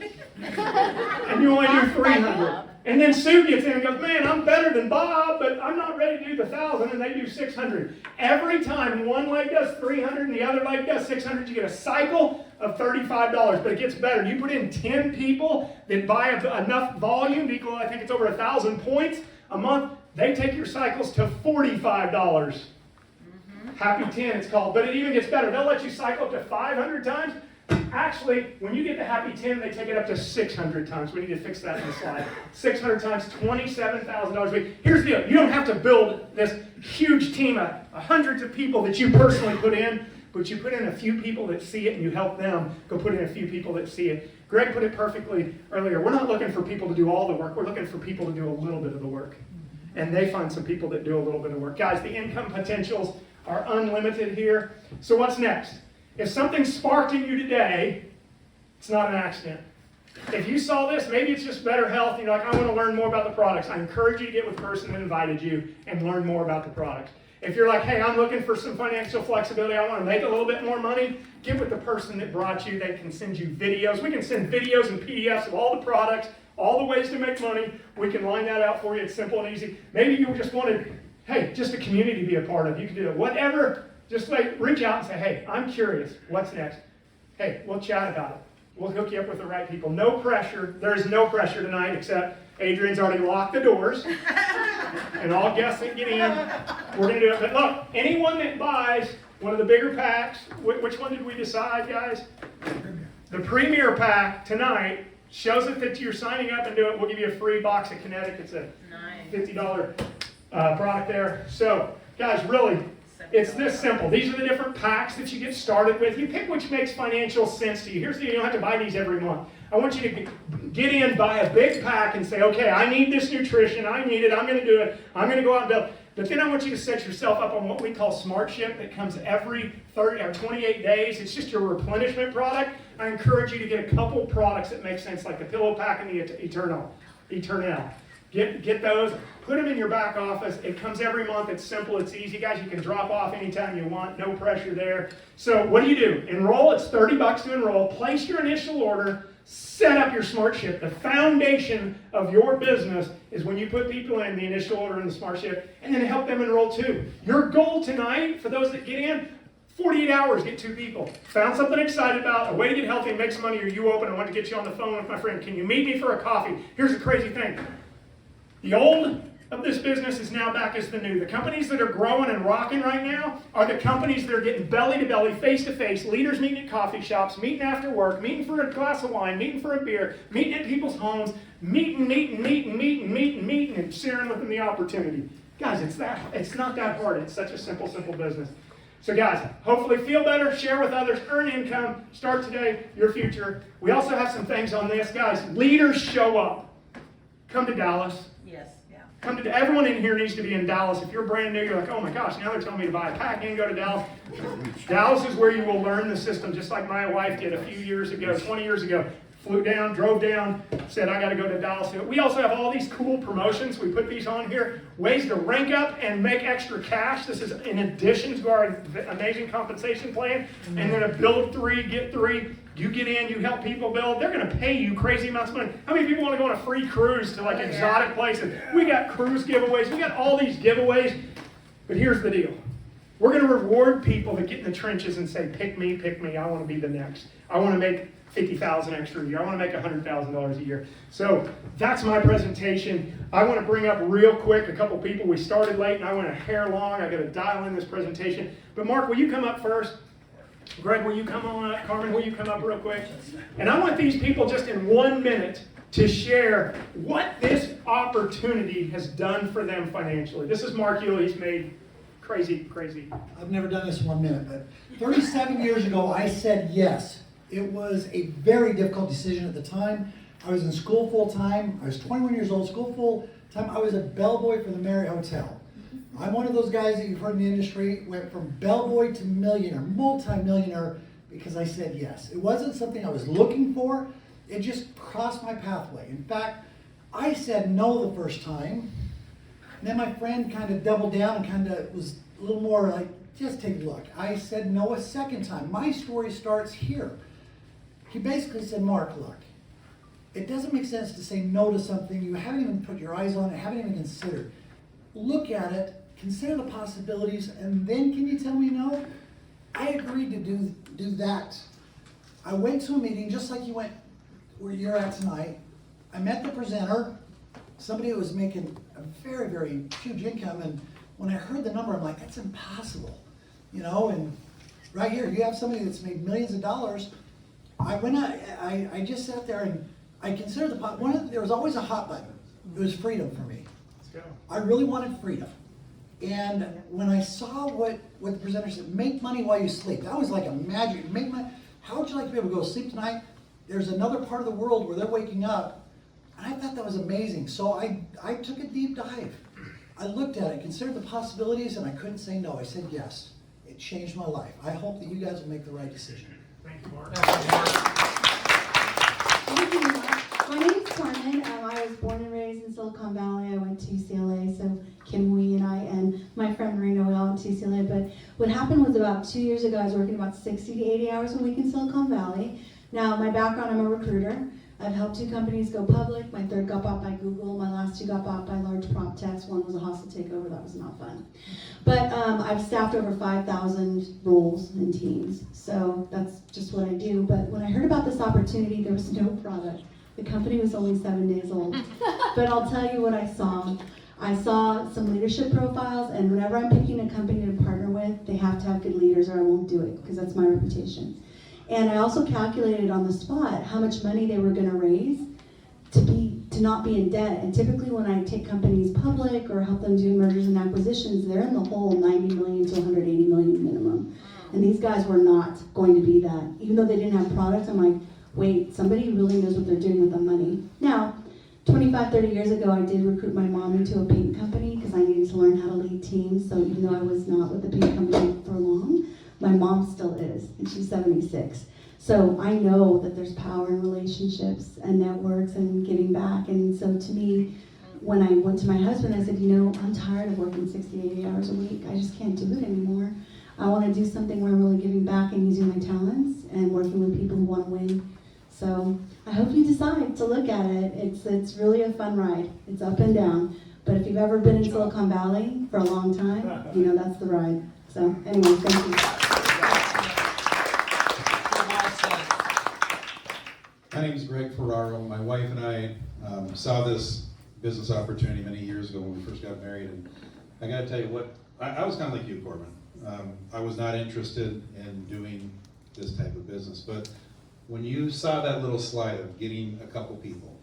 And you only do 300. And then Sue gets in and goes, man, I'm better than Bob, but I'm not ready to do the 1,000. And they do 600. Every time one leg does 300 and the other leg does 600, you get a cycle of $35. But it gets better. You put in 10 people that buy enough volume to equal, I think it's over 1,000 points a month. They take your cycles to $45. Happy 10 it's called, but it even gets better. They'll let you cycle up to 500 times. Actually, when you get to Happy 10, they take it up to 600 times. We need to fix that in the slide. 600 times, $27,000 a week. Here's the deal. You don't have to build this huge team of hundreds of people that you personally put in, but you put in a few people that see it and you help them go put in a few people that see it. Greg put it perfectly earlier. We're not looking for people to do all the work. We're looking for people to do a little bit of the work. And they find some people that do a little bit of work. Guys, the income potentials are unlimited here. So what's next? If something sparked in you today, it's not an accident. If you saw this, maybe it's just better health. You're like, I want to learn more about the products. I encourage you to get with the person that invited you and learn more about the products. If you're like, hey, I'm looking for some financial flexibility, I want to make a little bit more money, get with the person that brought you. They can send you videos. We can send videos and PDFs of all the products, all the ways to make money. We can line that out for you. It's simple and easy. Maybe you just wanted, hey, just a community to be a part of. You can do it. Whatever. Just like reach out and say, hey, I'm curious. What's next? Hey, we'll chat about it. We'll hook you up with the right people. No pressure. There's no pressure tonight except Adrian's already locked the doors. And all guests that get in, we're going to do it. But look, anyone that buys one of the bigger packs, which one did we decide, guys? The Premier Pack tonight shows it that you're signing up and do it. We'll give you a free box of Kinetic. It's a $50 product there. So, guys, really, it's this simple. These are the different packs that you get started with. You pick which makes financial sense to you. Here's the deal. You don't have to buy these every month. I want you to get in, buy a big pack and say, okay, I need this nutrition. I need it. I'm going to do it. I'm going to go out and build. But then I want you to set yourself up on what we call Smart Ship that comes every 30 or 28 days. It's just your replenishment product. I encourage you to get a couple products that make sense, like the Pillow Pack and the Eternal. Get those, put them in your back office. It comes every month. It's simple, it's easy. Guys, you can drop off anytime you want, no pressure there. So what do? Enroll, it's $30 to enroll. Place your initial order, set up your smart ship. The foundation of your business is when you put people in the initial order in the smart ship, and then help them enroll too. Your goal tonight, for those that get in, 48 hours, get 2 people. Found something excited about, a way to get healthy and make some money, or you open, I want to get you on the phone with my friend. Can you meet me for a coffee? Here's the crazy thing. The old of this business is now back as the new. The companies that are growing and rocking right now are the companies that are getting belly to belly, face to face, leaders meeting at coffee shops, meeting after work, meeting for a glass of wine, meeting for a beer, meeting at people's homes, meeting, and sharing with them the opportunity. Guys, it's not that hard. It's such a simple business. So guys, hopefully feel better, share with others, earn income, start today, your future. We also have some things on this. Guys, leaders show up. Come to Dallas. Yes, yeah. Everyone in here needs to be in Dallas. If you're brand new, you're like, oh my gosh, now they're telling me to buy a pack and go to Dallas. Dallas is where you will learn the system, just like my wife did a few years ago, 20 years ago. Flew down, drove down, said, I got to go to Dallas. We also have all these cool promotions. We put these on here. Ways to rank up and make extra cash. This is in addition to our amazing compensation plan. And then a build 3, get 3. You get in, you help people build. They're going to pay you crazy amounts of money. How many people want to go on a free cruise to exotic places? We got cruise giveaways. We got all these giveaways. But here's the deal. We're going to reward people that get in the trenches and say, pick me, I want to be the next. I want to make $50,000 extra a year. I want to make $100,000 a year. So that's my presentation. I want to bring up real quick a couple people. We started late and I went a hair long. I got to dial in this presentation. But Mark, will you come up first? Greg, will you come on up? Carmen, will you come up real quick? And I want these people just in 1 minute to share what this opportunity has done for them financially. This is Mark Ewell. He's made crazy. I've never done this in 1 minute, but 37 years ago, I said yes. It was a very difficult decision at the time. I was in school full time. I was 21 years old, school full time. I was a bellboy for the Marriott Hotel. I'm one of those guys that you've heard in the industry, went from bellboy to millionaire, multi-millionaire, because I said yes. It wasn't something I was looking for. It just crossed my pathway. In fact, I said no the first time. And then my friend kind of doubled down and kind of was a little more like, just take a look. I said no a second time. My story starts here. He basically said, Mark, look, it doesn't make sense to say no to something you haven't even put your eyes on it, haven't even considered. Look at it, consider the possibilities, and then can you tell me no? I agreed to do that. I went to a meeting just like you went where you're at tonight. I met the presenter, somebody who was making a very, very huge income, and when I heard the number, I'm like, that's impossible. And right here, you have somebody that's made millions of dollars. I just sat there and I considered there was always a hot button. It was freedom for me. Let's go. I really wanted freedom. And when I saw what the presenter said, make money while you sleep, that was like a magic. How would you like to be able to go to sleep tonight? There's another part of the world where they're waking up. And I thought that was amazing. So I took a deep dive. I looked at it, considered the possibilities, and I couldn't say no. I said yes. It changed my life. I hope that you guys will make the right decision. Thank you, Mark. Thank you. My name is Carmen. I was born and raised in Silicon Valley. I went to UCLA, so Kim Wee and I and my friend Marina, we all went to UCLA. But what happened was about 2 years ago, I was working about 60 to 80 hours a week in Silicon Valley. Now, my background, I'm a recruiter. I've helped 2 companies go public. My third got bought by Google. My last 2 got bought by large prop techs. One was a hostile takeover. That was not fun. But I've staffed over 5,000 roles and teams. So that's just what I do. But when I heard about this opportunity, there was no product. The company was only 7 days old. But I'll tell you what I saw. I saw some leadership profiles, and whenever I'm picking a company to partner with, they have to have good leaders or I won't do it, because that's my reputation. And I also calculated on the spot how much money they were going to raise to not be in debt. And typically when I take companies public or help them do mergers and acquisitions, they're in the hole 90 million to 180 million minimum. And these guys were not going to be that. Even though they didn't have products, I'm like, wait, somebody really knows what they're doing with the money. Now, 25, 30 years ago, I did recruit my mom into a paint company because I needed to learn how to lead teams. So even though I was not with the paint company for long, my mom still is, and she's 76. So I know that there's power in relationships and networks and giving back. And so to me, when I went to my husband, I said, you know, I'm tired of working 60, 80 hours a week. I just can't do it anymore. I want to do something where I'm really giving back and using my talents and working with people who want to win. So I hope you decide to look at it. It's really a fun ride. It's up and down. But if you've ever been in Silicon Valley for a long time, you know that's the ride. So anyway, thank you. My name is Greg Ferraro. My wife and I saw this business opportunity many years ago when we first got married, and I got to tell you what, I was kind of like you, Corbin. I was not interested in doing this type of business, but when you saw that little slide of getting a couple people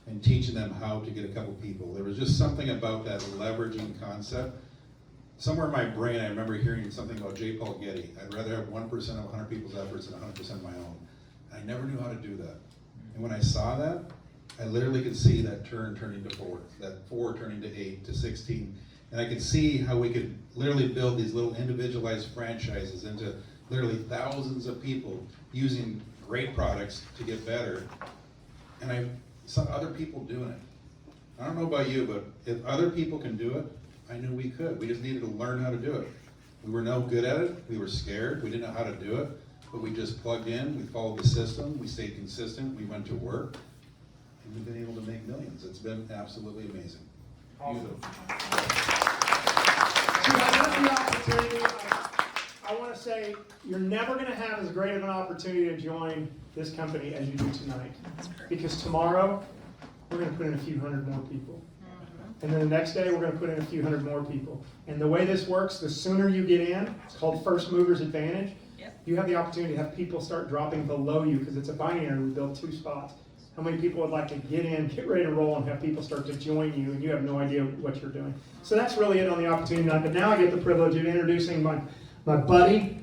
and teaching them how to get a couple people, there was just something about that leveraging concept. Somewhere in my brain, I remember hearing something about J. Paul Getty. I'd rather have 1% of 100 people's efforts than 100% of my own. I never knew how to do that. And when I saw that, I literally could see that turning to 4, that 4 turning to 8 to 16. And I could see how we could literally build these little individualized franchises into literally thousands of people using great products to get better. And I saw other people doing it. I don't know about you, but if other people can do it, I knew we could. We just needed to learn how to do it. We were no good at it. We were scared. We didn't know how to do it. But we just plugged in, we followed the system, we stayed consistent, we went to work, and we've been able to make millions. It's been absolutely amazing. Awesome. So I got the opportunity. I want to say you're never going to have as great of an opportunity to join this company as you do tonight. Because tomorrow, we're going to put in a few hundred more people. And then the next day, we're going to put in a few hundred more people. And the way this works, the sooner you get in, it's called first mover's advantage. You have the opportunity to have people start dropping below you because it's a binary. We built 2 spots. How many people would like to get in, get ready to roll, and have people start to join you, and you have no idea what you're doing? So that's really it on the opportunity night. But now I get the privilege of introducing my buddy,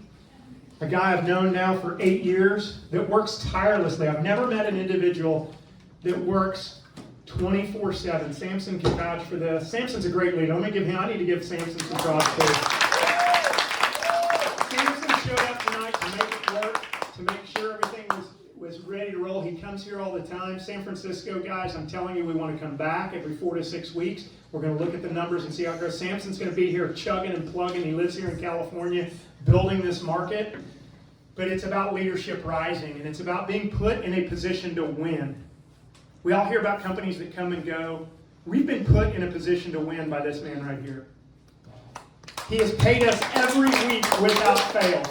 a guy I've known now for 8 years that works tirelessly. I've never met an individual that works 24/7. Samson can vouch for this. Samson's a great leader. I need to give Samson some props too. Samson showed up tonight to make it work, to make sure everything was ready to roll. He comes here all the time. San Francisco guys, I'm telling you, we want to come back every 4 to 6 weeks. We're going to look at the numbers and see how it goes. Samson's going to be here chugging and plugging. He lives here in California, building this market. But it's about leadership rising, and it's about being put in a position to win. We all hear about companies that come and go. We've been put in a position to win by this man right here. He has paid us every week without fail.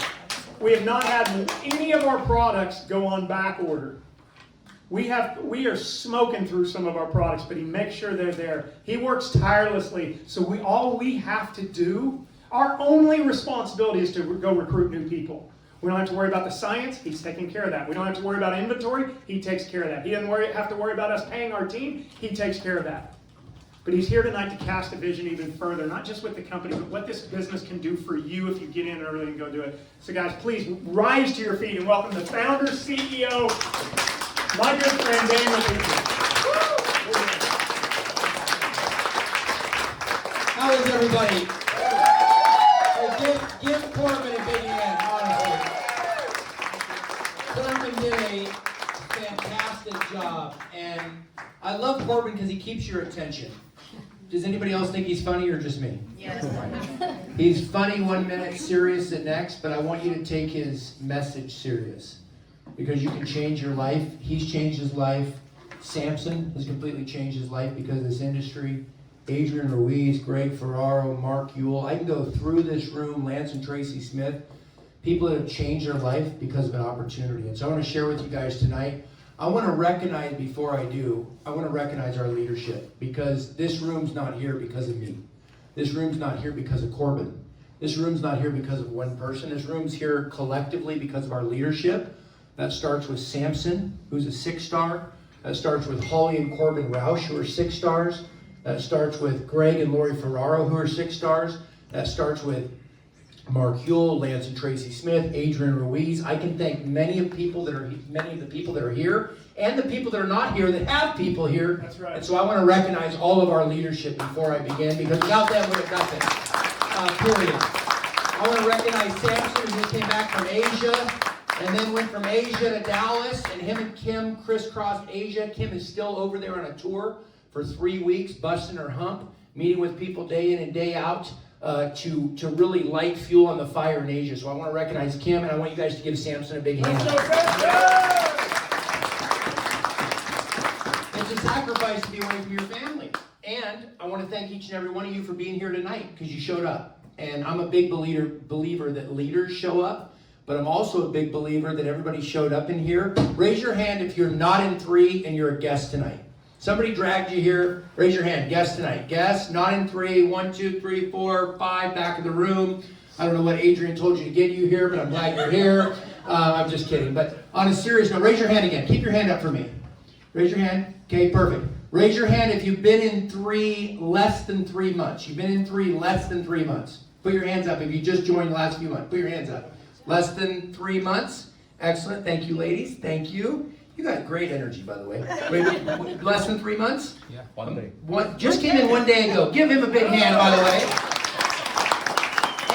We have not had any of our products go on back order. We are smoking through some of our products, but he makes sure they're there. He works tirelessly, so all we have to do, our only responsibility is to go recruit new people. We don't have to worry about the science. He's taking care of that. We don't have to worry about inventory. He takes care of that. He doesn't have to worry about us paying our team. He takes care of that. But he's here tonight to cast a vision even further, not just with the company, but what this business can do for you if you get in early and go do it. So guys, please rise to your feet and welcome the founder, CEO, my good friend, Daniel Picou. How is everybody? Give Corbin a big hand, honestly. Corbin did a fantastic job, and I love Corbin because he keeps your attention. Does anybody else think he's funny or just me? Yes. He's funny 1 minute, serious the next, but I want you to take his message serious because you can change your life. He's changed his life. Samson has completely changed his life because of this industry. Adrian Ruiz, Greg Ferraro, Mark Ewell. I can go through this room, Lance and Tracy Smith, people that have changed their life because of an opportunity. And so I want to share with you guys tonight. I want to recognize, before I do, I want to recognize our leadership because this room's not here because of me. This room's not here because of Corbin. This room's not here because of one person. This room's here collectively because of our leadership. That starts with Samson, who's a 6-star. That starts with Holly and Corbin Roush, who are 6 stars. That starts with Greg and Lori Ferraro, who are 6 stars. That starts with Mark Ewell, Lance and Tracy Smith, Adrian Ruiz. I can thank many of the people that are here and the people that are not here that have people here. That's right. And so I want to recognize all of our leadership before I begin because without them we have nothing. Period. I want to recognize Samson who came back from Asia and then went from Asia to Dallas, and him and Kim crisscrossed Asia. Kim is still over there on a tour for 3 weeks, busting her hump, meeting with people day in and day out to really light fuel on the fire in Asia. So I want to recognize Kim, and I want you guys to give Samson a big hand. It's a sacrifice to be away from your family. And I want to thank each and every one of you for being here tonight because you showed up. And I'm a big believer that leaders show up, but I'm also a big believer that everybody showed up in here. Raise your hand if you're not in 3 and you're a guest tonight. Somebody dragged you here. Raise your hand. Guest tonight. Guest, not in 3. 1, 2, 3, 4, 5, back of the room. I don't know what Adrian told you to get you here, but I'm glad you're here. I'm just kidding. But on a serious note, raise your hand again. Keep your hand up for me. Raise your hand. Okay, perfect. Raise your hand if you've been in 3 less than 3 months. You've been in 3 less than 3 months. Put your hands up if you just joined the last few months. Put your hands up. Less than 3 months. Excellent. Thank you, ladies. Thank you. You got great energy, by the way. Wait, less than 3 months? Yeah, 1 day. Just came in 1 day ago. Give him a big hand, by the way.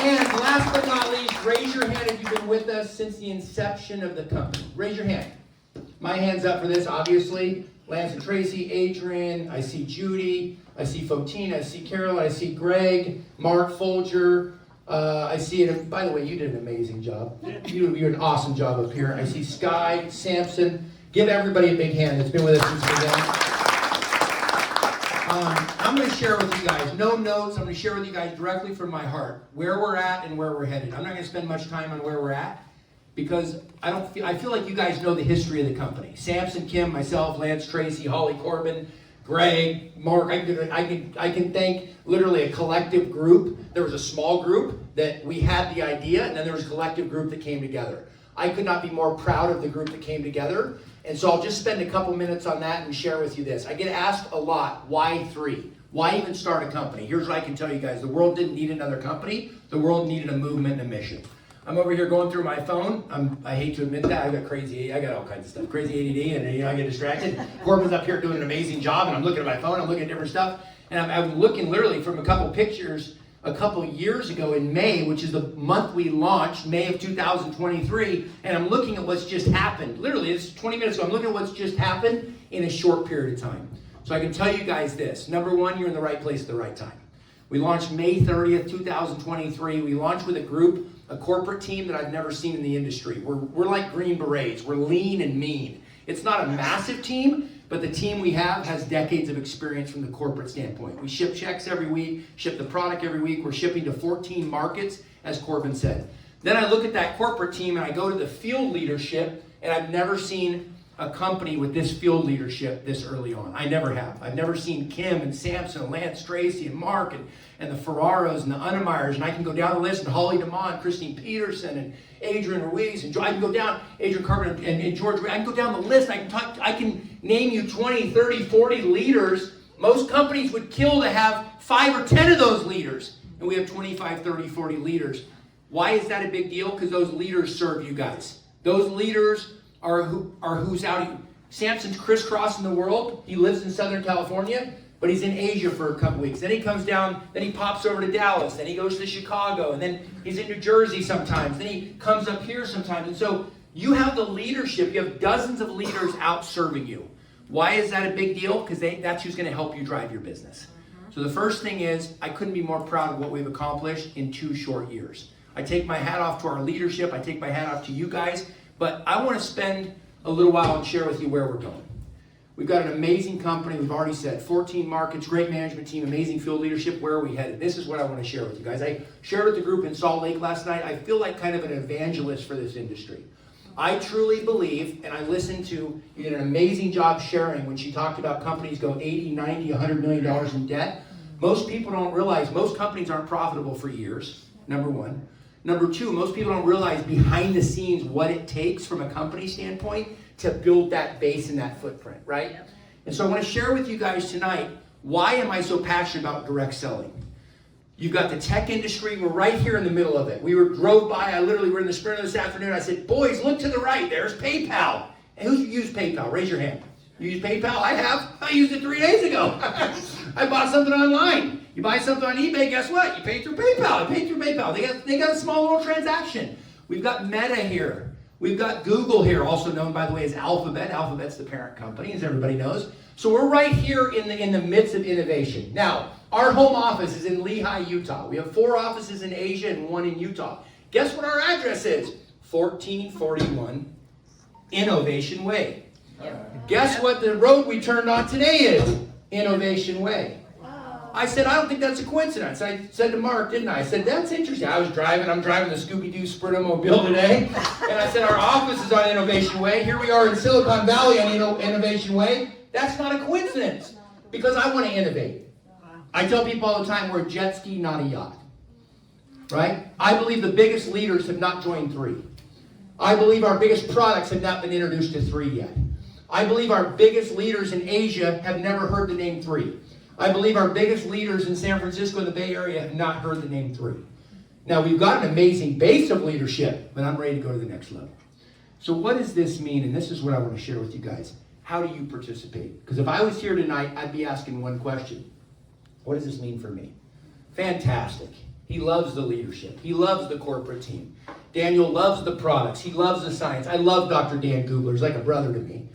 And last but not least, raise your hand if you've been with us since the inception of the company. Raise your hand. My hand's up for this, obviously. Lance and Tracy, Adrian, I see Judy, I see Fotina, I see Carol, I see Greg, Mark Folger, I see it. By the way, you did an amazing job. You did an awesome job up here. I see Sky, Samson. Give everybody a big hand that's been with us since the beginning. I'm going to share with you guys, no notes, I'm going to share with you guys directly from my heart where we're at and where we're headed. I'm not going to spend much time on where we're at because I feel like you guys know the history of the company. Samson, Kim, myself, Lance, Tracy, Holly Corbin, Greg, Mark. I can thank literally a collective group. There was a small group that we had the idea, and then there was a collective group that came together. I could not be more proud of the group that came together. And so I'll just spend a couple minutes on that and share with you this. I get asked a lot, why 3? Why even start a company? Here's what I can tell you guys. The world didn't need another company. The world needed a movement and a mission. I'm over here going through my phone. I hate to admit that. I got all kinds of stuff. Crazy ADD, and I get distracted. Corbin's up here doing an amazing job, and I'm looking at my phone. I'm looking at different stuff. And I'm looking literally from a couple pictures a couple years ago in May, which is the month we launched, May of 2023, and I'm looking at what's just happened. Literally, it's 20 minutes ago. I'm looking at what's just happened in a short period of time. So I can tell you guys this. Number 1, you're in the right place at the right time. We launched May 30th, 2023. We launched with a corporate team that I've never seen in the industry. We're like Green Berets. We're lean and mean. It's not a massive team, but the team we have has decades of experience from the corporate standpoint. We ship checks every week, ship the product every week. We're shipping to 14 markets, as Corbin said. Then I look at that corporate team and I go to the field leadership, and I've never seen a company with this field leadership this early on. I never have. I've never seen Kim and Samson and Lance Tracy and Mark and the Ferraros and the Unnemeyers, and I can go down the list, and Holly DeMont, Christine Peterson, and Adrian Ruiz, and I can go down, Adrian Carpenter and George, I can go down the list. I can name you 20, 30, 40 leaders. Most companies would kill to have 5 or 10 of those leaders, and we have 25, 30, 40 leaders. Why is that a big deal? Because those leaders serve you guys. Those leaders are who's out. Samson's crisscrossing the world. He lives in Southern California, but he's in Asia for a couple weeks. Then he comes down, then he pops over to Dallas, then he goes to Chicago, and then he's in New Jersey sometimes, then he comes up here sometimes. And so you have the leadership, you have dozens of leaders out serving you. Why is that a big deal? Because that's who's going to help you drive your business. So the first thing is, I couldn't be more proud of what we've accomplished in 2 short years. I take my hat off to our leadership, I take my hat off to you guys, but I want to spend a little while and share with you where we're going. We've got an amazing company, we've already said, 14 markets, great management team, amazing field leadership. Where are we headed? This is what I want to share with you guys. I shared with the group in Salt Lake last night. I feel like kind of an evangelist for this industry. I truly believe, and I listened to, you did an amazing job sharing when she talked about companies go 80, 90, $100 million in debt. Most people don't realize most companies aren't profitable for years, number 1. Number 2, most people don't realize behind the scenes what it takes from a company standpoint to build that base and that footprint, right? Yep. And so I want to share with you guys tonight, why am I so passionate about direct selling? You've got the tech industry, we're right here in the middle of it. We drove by, we're in the Sprinter this afternoon, I said, boys, look to the right, there's PayPal. And who's used PayPal? Raise your hand. You use PayPal? I have. I used it 3 days ago. I bought something online. You buy something on eBay, guess what? You pay through PayPal. They got a small little transaction. We've got Meta here. We've got Google here, also known, by the way, as Alphabet. Alphabet's the parent company, as everybody knows. So we're right here in the midst of innovation. Now, our home office is in Lehi, Utah. We have 4 offices in Asia and 1 in Utah. Guess what our address is? 1441 Innovation Way. Guess what the road we turned on today is? Innovation Way. I said, I don't think that's a coincidence. I said to Mark, didn't I? I said, that's interesting. I'm driving the Scooby-Doo Sprintomobile today. And I said, our office is on Innovation Way. Here we are in Silicon Valley on Innovation Way. That's not a coincidence, because I want to innovate. I tell people all the time, we're a jet ski, not a yacht. Right? I believe the biggest leaders have not joined 3. I believe our biggest products have not been introduced to 3 yet. I believe our biggest leaders in Asia have never heard the name 3. I believe our biggest leaders in San Francisco and the Bay Area have not heard the name 3. Now, we've got an amazing base of leadership, but I'm ready to go to the next level. So what does this mean? And this is what I want to share with you guys. How do you participate? Because if I was here tonight, I'd be asking one question. What does this mean for me? Fantastic. He loves the leadership. He loves the corporate team. Daniel loves the products. He loves the science. I love Dr. Dan Googler. He's like a brother to me.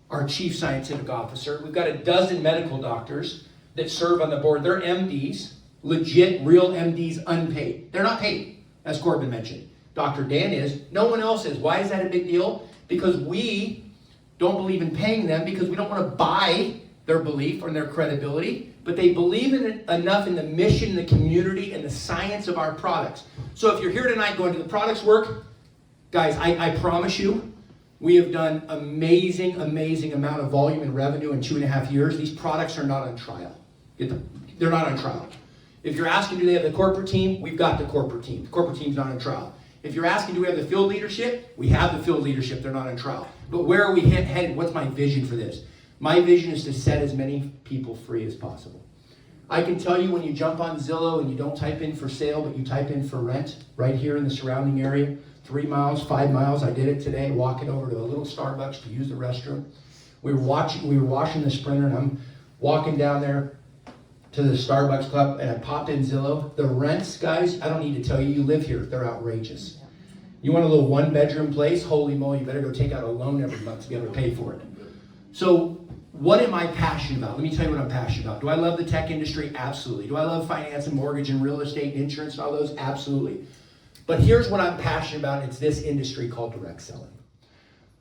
Our chief scientific officer. We've got a dozen medical doctors that serve on the board. They're MDs, legit, real MDs, unpaid. They're not paid, as Corbin mentioned. Dr. Dan is. No one else is. Why is that a big deal? Because we don't believe in paying them, because we don't want to buy their belief or their credibility, but they believe in it enough in the mission, the community, and the science of our products. So if you're here tonight going to the products work, guys, I promise you, we have done amazing amount of volume and revenue in 2.5 years. These products are not on trial. They're not on trial. If you're asking, do they have the corporate team? We've got the corporate team. The corporate team's not on trial. If you're asking, do we have the field leadership? We have the field leadership. They're not on trial. But where are we headed? What's my vision for this? My vision is to set as many people free as possible. I can tell you, when you jump on Zillow and you don't type in for sale, but you type in for rent, right here in the surrounding area, 3 miles, 5 miles, I did it today, walking over to a little Starbucks to use the restroom. We were washing the Sprinter, and I'm walking down there to the Starbucks club, and I popped in Zillow. The rents, guys, I don't need to tell you, you live here, they're outrageous. You want a little 1-bedroom place? Holy moly, you better go take out a loan every month to be able to pay for it. So what am I passionate about? Let me tell you what I'm passionate about. Do I love the tech industry? Absolutely. Do I love finance and mortgage and real estate and insurance and all those? Absolutely. But here's what I'm passionate about. It's this industry called direct selling.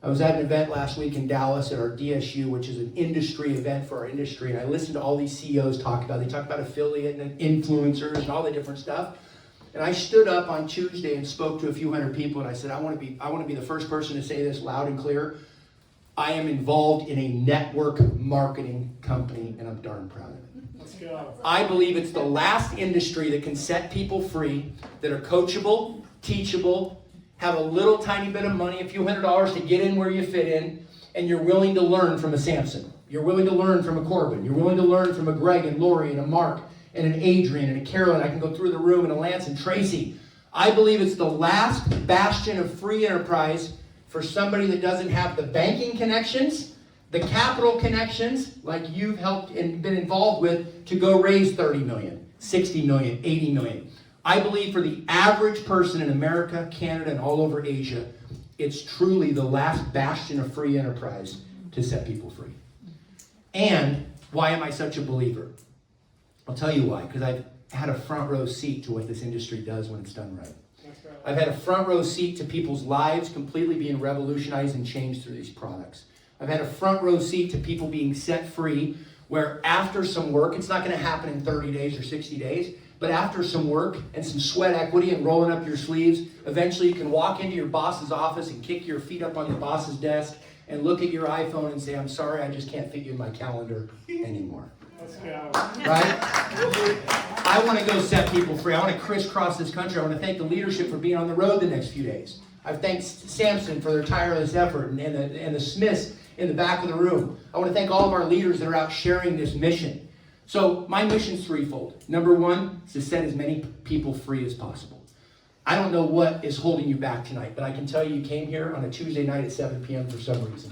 I was at an event last week in Dallas at our DSU, which is an industry event for our industry, and I listened to all these CEOs talk about it. They talk about affiliate and influencers and all the different stuff. And I stood up on Tuesday and spoke to a few hundred people, and I said, I want to be the first person to say this loud and clear. I am involved in a network marketing company, and I'm darn proud of it. Let's go. I believe it's the last industry that can set people free, that are coachable, teachable, have a little tiny bit of money, a few $100s to get in where you fit in, and you're willing to learn from a Samson. You're willing to learn from a Corbin. You're willing to learn from a Greg and Lori and a Mark and an Adrian and a Carolyn. I can go through the room, and a Lance and Tracy. I believe it's the last bastion of free enterprise for somebody that doesn't have the banking connections, the capital connections, like you've helped and been involved with, to go raise 30 million, 60 million, 80 million. I believe for the average person in America, Canada, and all over Asia, it's truly the last bastion of free enterprise to set people free. And why am I such a believer? I'll tell you why, because I've had a front row seat to what this industry does when it's done right. I've had a front row seat to people's lives completely being revolutionized and changed through these products. I've had a front row seat to people being set free, where after some work, it's not going to happen in 30 days or 60 days, but after some work and some sweat equity and rolling up your sleeves, eventually you can walk into your boss's office and kick your feet up on your boss's desk and look at your iPhone and say, I'm sorry, I just can't fit you in my calendar anymore. Let's go. Right? I want to go set people free. I want to crisscross this country. I want to thank the leadership for being on the road the next few days. I've thanked Samson for their tireless effort and the Smiths in the back of the room. I want to thank all of our leaders that are out sharing this mission. So my mission's threefold. Number one is to set as many people free as possible. I don't know what is holding you back tonight, but I can tell you came here on a Tuesday night at 7 p.m. for some reason.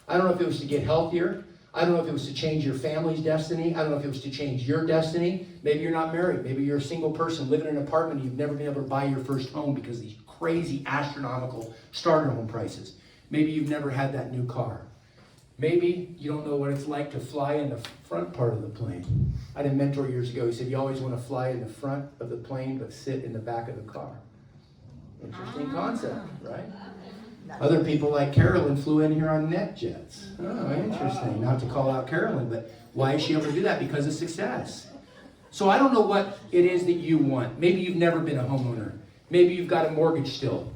I don't know if it was to get healthier. I don't know if it was to change your family's destiny. I don't know if it was to change your destiny. Maybe you're not married. Maybe you're a single person living in an apartment and you've never been able to buy your first home because of these crazy astronomical starter home prices. Maybe you've never had that new car. Maybe you don't know what it's like to fly in the front part of the plane. I had a mentor years ago, he said, you always want to fly in the front of the plane, but sit in the back of the car. Interesting concept, right? Other people like Carolyn flew in here on NetJets. Oh, interesting. Not to call out Carolyn, but why is she able to do that? Because of success. So I don't know what it is that you want. Maybe you've never been a homeowner. Maybe you've got a mortgage still.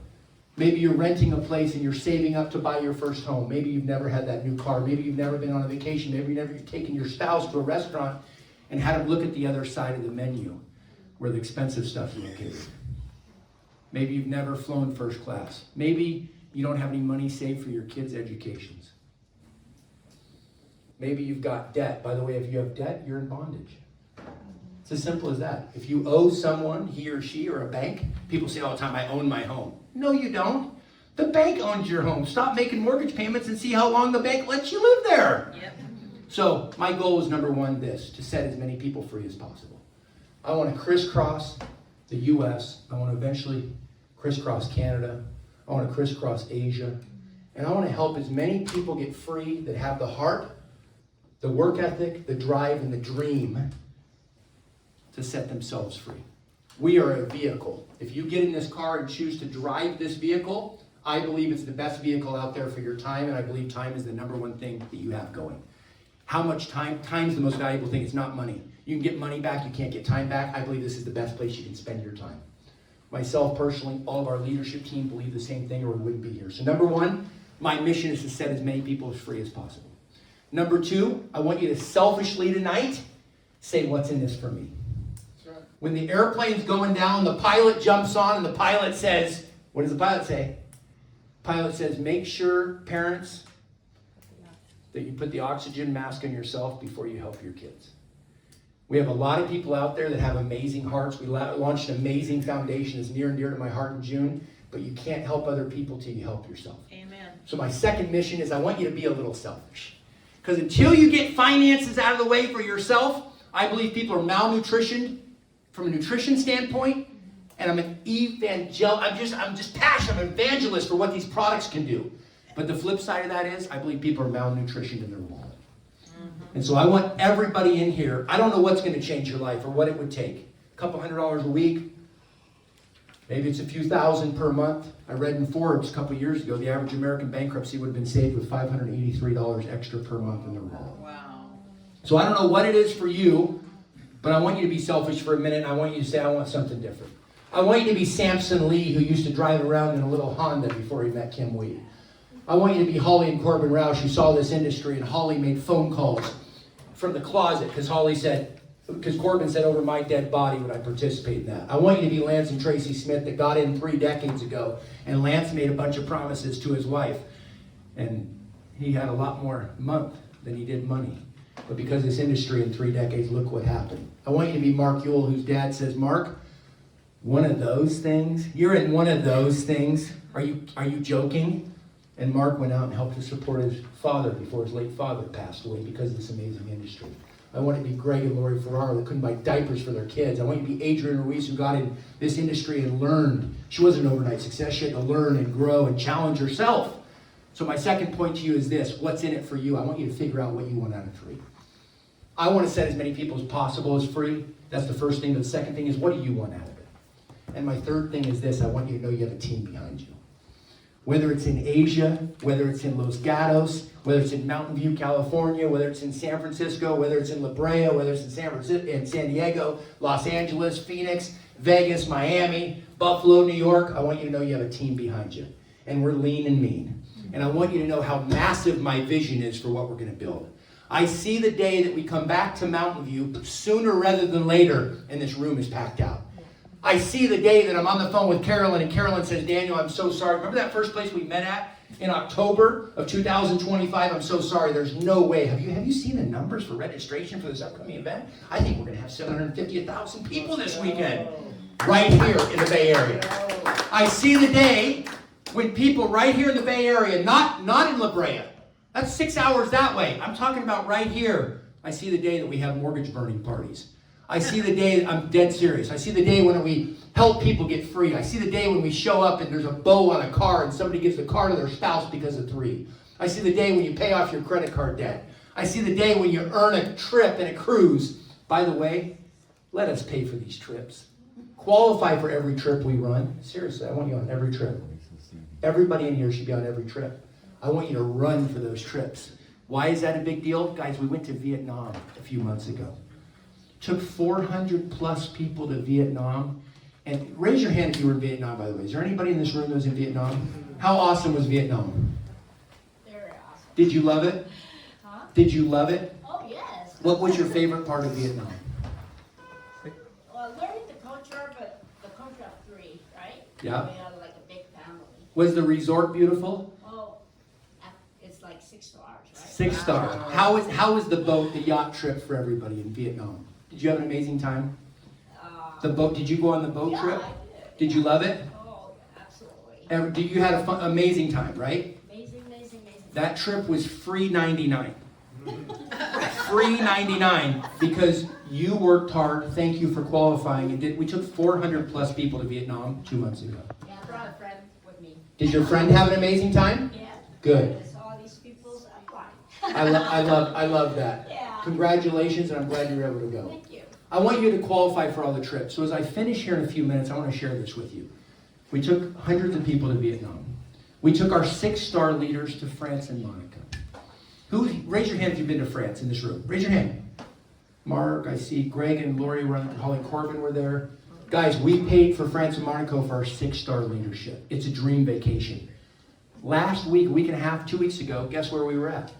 Maybe you're renting a place and you're saving up to buy your first home. Maybe you've never had that new car. Maybe you've never been on a vacation. Maybe you've never taken your spouse to a restaurant and had them look at the other side of the menu where the expensive stuff is located. Maybe you've never flown first class. Maybe you don't have any money saved for your kids' educations. Maybe you've got debt. By the way, if you have debt, you're in bondage. It's as simple as that. If you owe someone, he or she, or a bank, people say all the time, I own my home. No, you don't. The bank owns your home. Stop making mortgage payments and see how long the bank lets you live there. Yep. So my goal is number one, this, to set as many people free as possible. I want to crisscross the U.S. I want to eventually crisscross Canada. I want to crisscross Asia. And I want to help as many people get free that have the heart, the work ethic, the drive, and the dream to set themselves free. We are a vehicle. If you get in this car and choose to drive this vehicle, I believe it's the best vehicle out there for your time, and I believe time is the number one thing that you have going. How much time? Time is the most valuable thing. It's not money. You can get money back, you can't get time back. I believe this is the best place you can spend your time. Myself personally, all of our leadership team believe the same thing or we wouldn't be here. So number one, my mission is to set as many people as free as possible. Number two, I want you to selfishly tonight say, what's in this for me? When the airplane's going down, the pilot jumps on and the pilot says, what does the pilot say? Pilot says, make sure, parents, that you put the oxygen mask on yourself before you help your kids. We have a lot of people out there that have amazing hearts. We launched an amazing foundation that's near and dear to my heart in June, but you can't help other people till you help yourself. Amen. So my second mission is I want you to be a little selfish. Because until you get finances out of the way for yourself, I believe people are malnutritioned from a nutrition standpoint, and I'm an I'm just passionate, I'm an evangelist for what these products can do. But the flip side of that is, I believe people are malnutritioned in their wallet. And so I want everybody in here, I don't know what's going to change your life or what it would take. A couple $100 a week, maybe it's a few thousand per month. I read in Forbes a couple years ago, the average American bankruptcy would have been saved with $583 extra per month in their wallet. Wow. So I don't know what it is for you, but I want you to be selfish for a minute. I want you to say, I want something different. I want you to be Samson Lee, who used to drive around in a little Honda before he met Kim Wee. I want you to be Holly and Corbin Roush, who saw this industry, and Holly made phone calls from the closet because Corbin said, over my dead body would I participate in that. I want you to be Lance and Tracy Smith that got in 3 decades ago, and Lance made a bunch of promises to his wife, and he had a lot more month than he did money. But because of this industry in 3 decades, look what happened. I want you to be Mark Ewell, whose dad says, Mark, one of those things? You're in one of those things? Are you joking? And Mark went out and helped to support his father before his late father passed away because of this amazing industry. I want you to be Greg and Lori Ferraro that couldn't buy diapers for their kids. I want you to be Adrienne Ruiz, who got in this industry and learned. She wasn't an overnight success. She had to learn and grow and challenge herself. So my second point to you is this. What's in it for you? I want you to figure out what you want out of free. I want to set as many people as possible as free. That's the first thing. But the second thing is, what do you want out of it? And my third thing is this. I want you to know you have a team behind you. Whether it's in Asia, whether it's in Los Gatos, whether it's in Mountain View, California, whether it's in San Francisco, whether it's in La Brea, whether it's in San Diego, Los Angeles, Phoenix, Vegas, Miami, Buffalo, New York, I want you to know you have a team behind you. And we're lean and mean. And I want you to know how massive my vision is for what we're going to build. I see the day that we come back to Mountain View sooner rather than later, and this room is packed out. I see the day that I'm on the phone with Carolyn, and Carolyn says, Daniel, I'm so sorry. Remember that first place we met at in October of 2025? I'm so sorry. There's no way. Have you seen the numbers for registration for this upcoming event? I think we're going to have 750,000 people this weekend right here in the Bay Area. I see the day when people right here in the Bay Area, not in La Brea, that's 6 hours that way. I'm talking about right here. I see the day that we have mortgage burning parties. I see the day, I'm dead serious. I see the day when we help people get free. I see the day when we show up and there's a bow on a car and somebody gives the car to their spouse because of 3. I see the day when you pay off your credit card debt. I see the day when you earn a trip and a cruise. By the way, let us pay for these trips. Qualify for every trip we run. Seriously, I want you on every trip. Everybody in here should be on every trip. I want you to run for those trips. Why is that a big deal? Guys, we went to Vietnam a few months ago. Took 400 plus people to Vietnam. And raise your hand if you were in Vietnam, by the way. Is there anybody in this room that was in Vietnam? How awesome was Vietnam? Very awesome. Did you love it? Huh? Did you love it? Oh, yes. What was your favorite part of Vietnam? Well, learning the culture, but the culture of 3, right? Yeah. We are like a big family. Was the resort beautiful? Oh, it's like 6 stars, right? 6 star. How was the boat, the yacht trip for everybody in Vietnam? Did you have an amazing time? The boat, did you go on the boat yeah, trip? I did. Did you love it? Oh, absolutely. You had an amazing time, right? Amazing. That trip was free 99. Free 99 because you worked hard. Thank you for qualifying. We took 400 plus people to Vietnam 2 months ago. Yeah, I brought a friend with me. Did your friend have an amazing time? Yeah. Good. I saw these people, so I'm fine. I love that. Yeah. Congratulations, and I'm glad you were able to go. Thank you. I want you to qualify for all the trips. So as I finish here in a few minutes, I want to share this with you. We took hundreds of people to Vietnam. We took our 6-star leaders to France and Monaco. Raise your hand if you've been to France in this room. Raise your hand. Mark, I see Greg and Lori were on, Holly Corbin were there. Guys, we paid for France and Monaco for our 6-star leadership. It's a dream vacation. Last week, week and a half, 2 weeks ago, guess where we were at?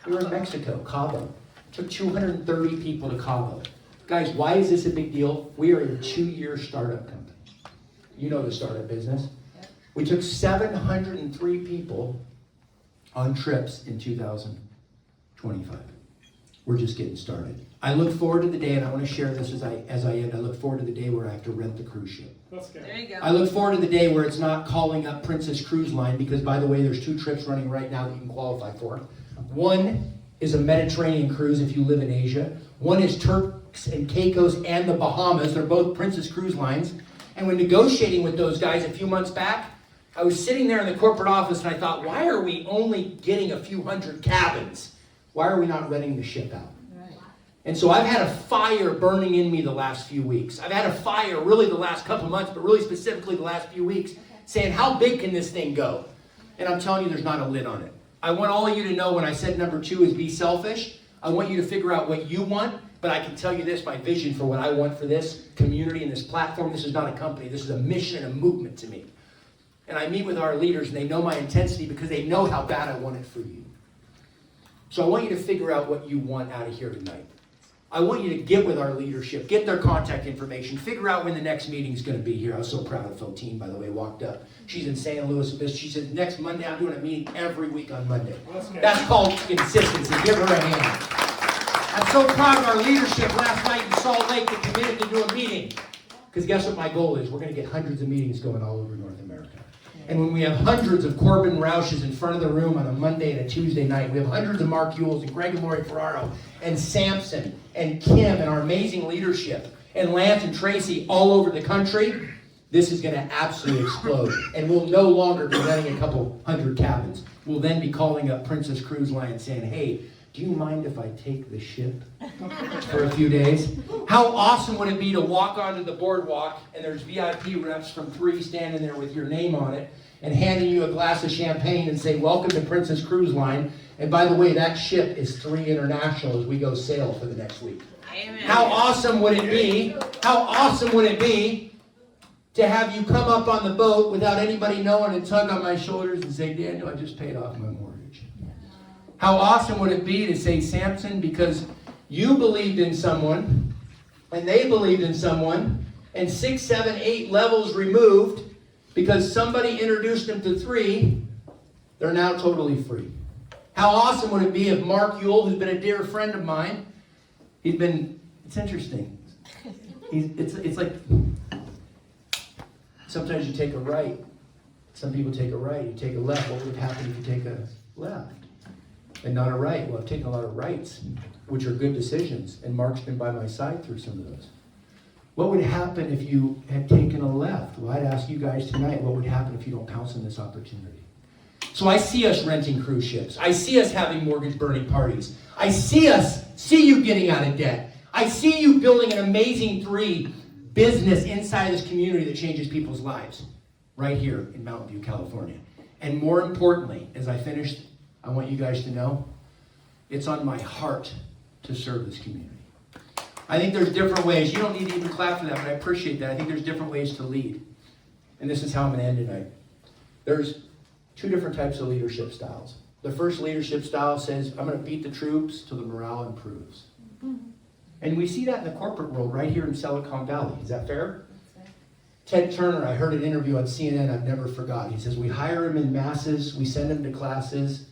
We were in Mexico, Cabo. Took 230 people to Cabo. Guys, why is this a big deal? We are a 2-year startup company. You know the startup business. We took 703 people on trips in 2025. We're just getting started. I look forward to the day, and I want to share this as I end. I look forward to the day where I have to rent the cruise ship. Let's go. There you go. I look forward to the day where it's not calling up Princess Cruise Line, because by the way, there's 2 trips running right now that you can qualify for. One is a Mediterranean cruise if you live in Asia. One is Turks and Caicos and the Bahamas. They're both Princess Cruise Lines. And when negotiating with those guys a few months back, I was sitting there in the corporate office and I thought, why are we only getting a few hundred cabins? Why are we not renting the ship out? And so I've had a fire burning in me the last few weeks. I've had a fire really the last couple months, but really specifically the last few weeks, saying, how big can this thing go? And I'm telling you, there's not a lid on it. I want all of you to know when I said number 2 is be selfish, I want you to figure out what you want, but I can tell you this, my vision for what I want for this community and this platform, this is not a company, this is a mission and a movement to me. And I meet with our leaders and they know my intensity because they know how bad I want it for you. So I want you to figure out what you want out of here tonight. I want you to get with our leadership, get their contact information, figure out when the next meeting is going to be here. I was so proud of Fotine, by the way, walked up. She's in St. Louis. She said, next Monday, I'm doing a meeting every week on Monday. That's called consistency. Give her a hand. I'm so proud of our leadership last night in Salt Lake that committed to do a meeting. Because guess what my goal is? We're going to get hundreds of meetings going all over North America. And when we have hundreds of Corbin Roushes in front of the room on a Monday and a Tuesday night, we have hundreds of Mark Ewells and Greg and Lori Ferraro and Samson and Kim and our amazing leadership and Lance and Tracy all over the country, this is going to absolutely explode. And we'll no longer be renting a couple hundred cabins. We'll then be calling up Princess Cruise Line saying, hey, do you mind if I take the ship for a few days? How awesome would it be to walk onto the boardwalk and there's VIP reps from 3 standing there with your name on it and handing you a glass of champagne and say, welcome to Princess Cruise Line. And by the way, that ship is 3 International as we go sail for the next week. Amen. How awesome would it be? How awesome would it be to have you come up on the boat without anybody knowing and tug on my shoulders and say, Daniel, I just paid off my mortgage. How awesome would it be to say, Samson, because you believed in someone, and they believed in someone, and 6, 7, 8 levels removed, because somebody introduced them to 3, they're now totally free. How awesome would it be if Mark Ewell, who's been a dear friend of mine, it's interesting. It's like, sometimes you take a right. Some people take a right, you take a left. What would happen if you take a left? And not a right. Well, I've taken a lot of rights, which are good decisions. And Mark's been by my side through some of those. What would happen if you had taken a left? Well, I'd ask you guys tonight, what would happen if you don't pounce on this opportunity? So I see us renting cruise ships. I see us having mortgage burning parties. I see you getting out of debt. I see you building an amazing 3 business inside this community that changes people's lives right here in Mountain View, California. And more importantly, as I finish, I want you guys to know it's on my heart to serve this community. I think there's different ways. You don't need to even clap for that, but I appreciate that. I think there's different ways to lead. And this is how I'm going to end tonight. There's 2 different types of leadership styles. The first leadership style says, I'm going to beat the troops till the morale improves. And we see that in the corporate world right here in Silicon Valley. Is that fair? Ted Turner, I heard an interview on CNN I've never forgotten. He says, we hire them in masses, we send them to classes,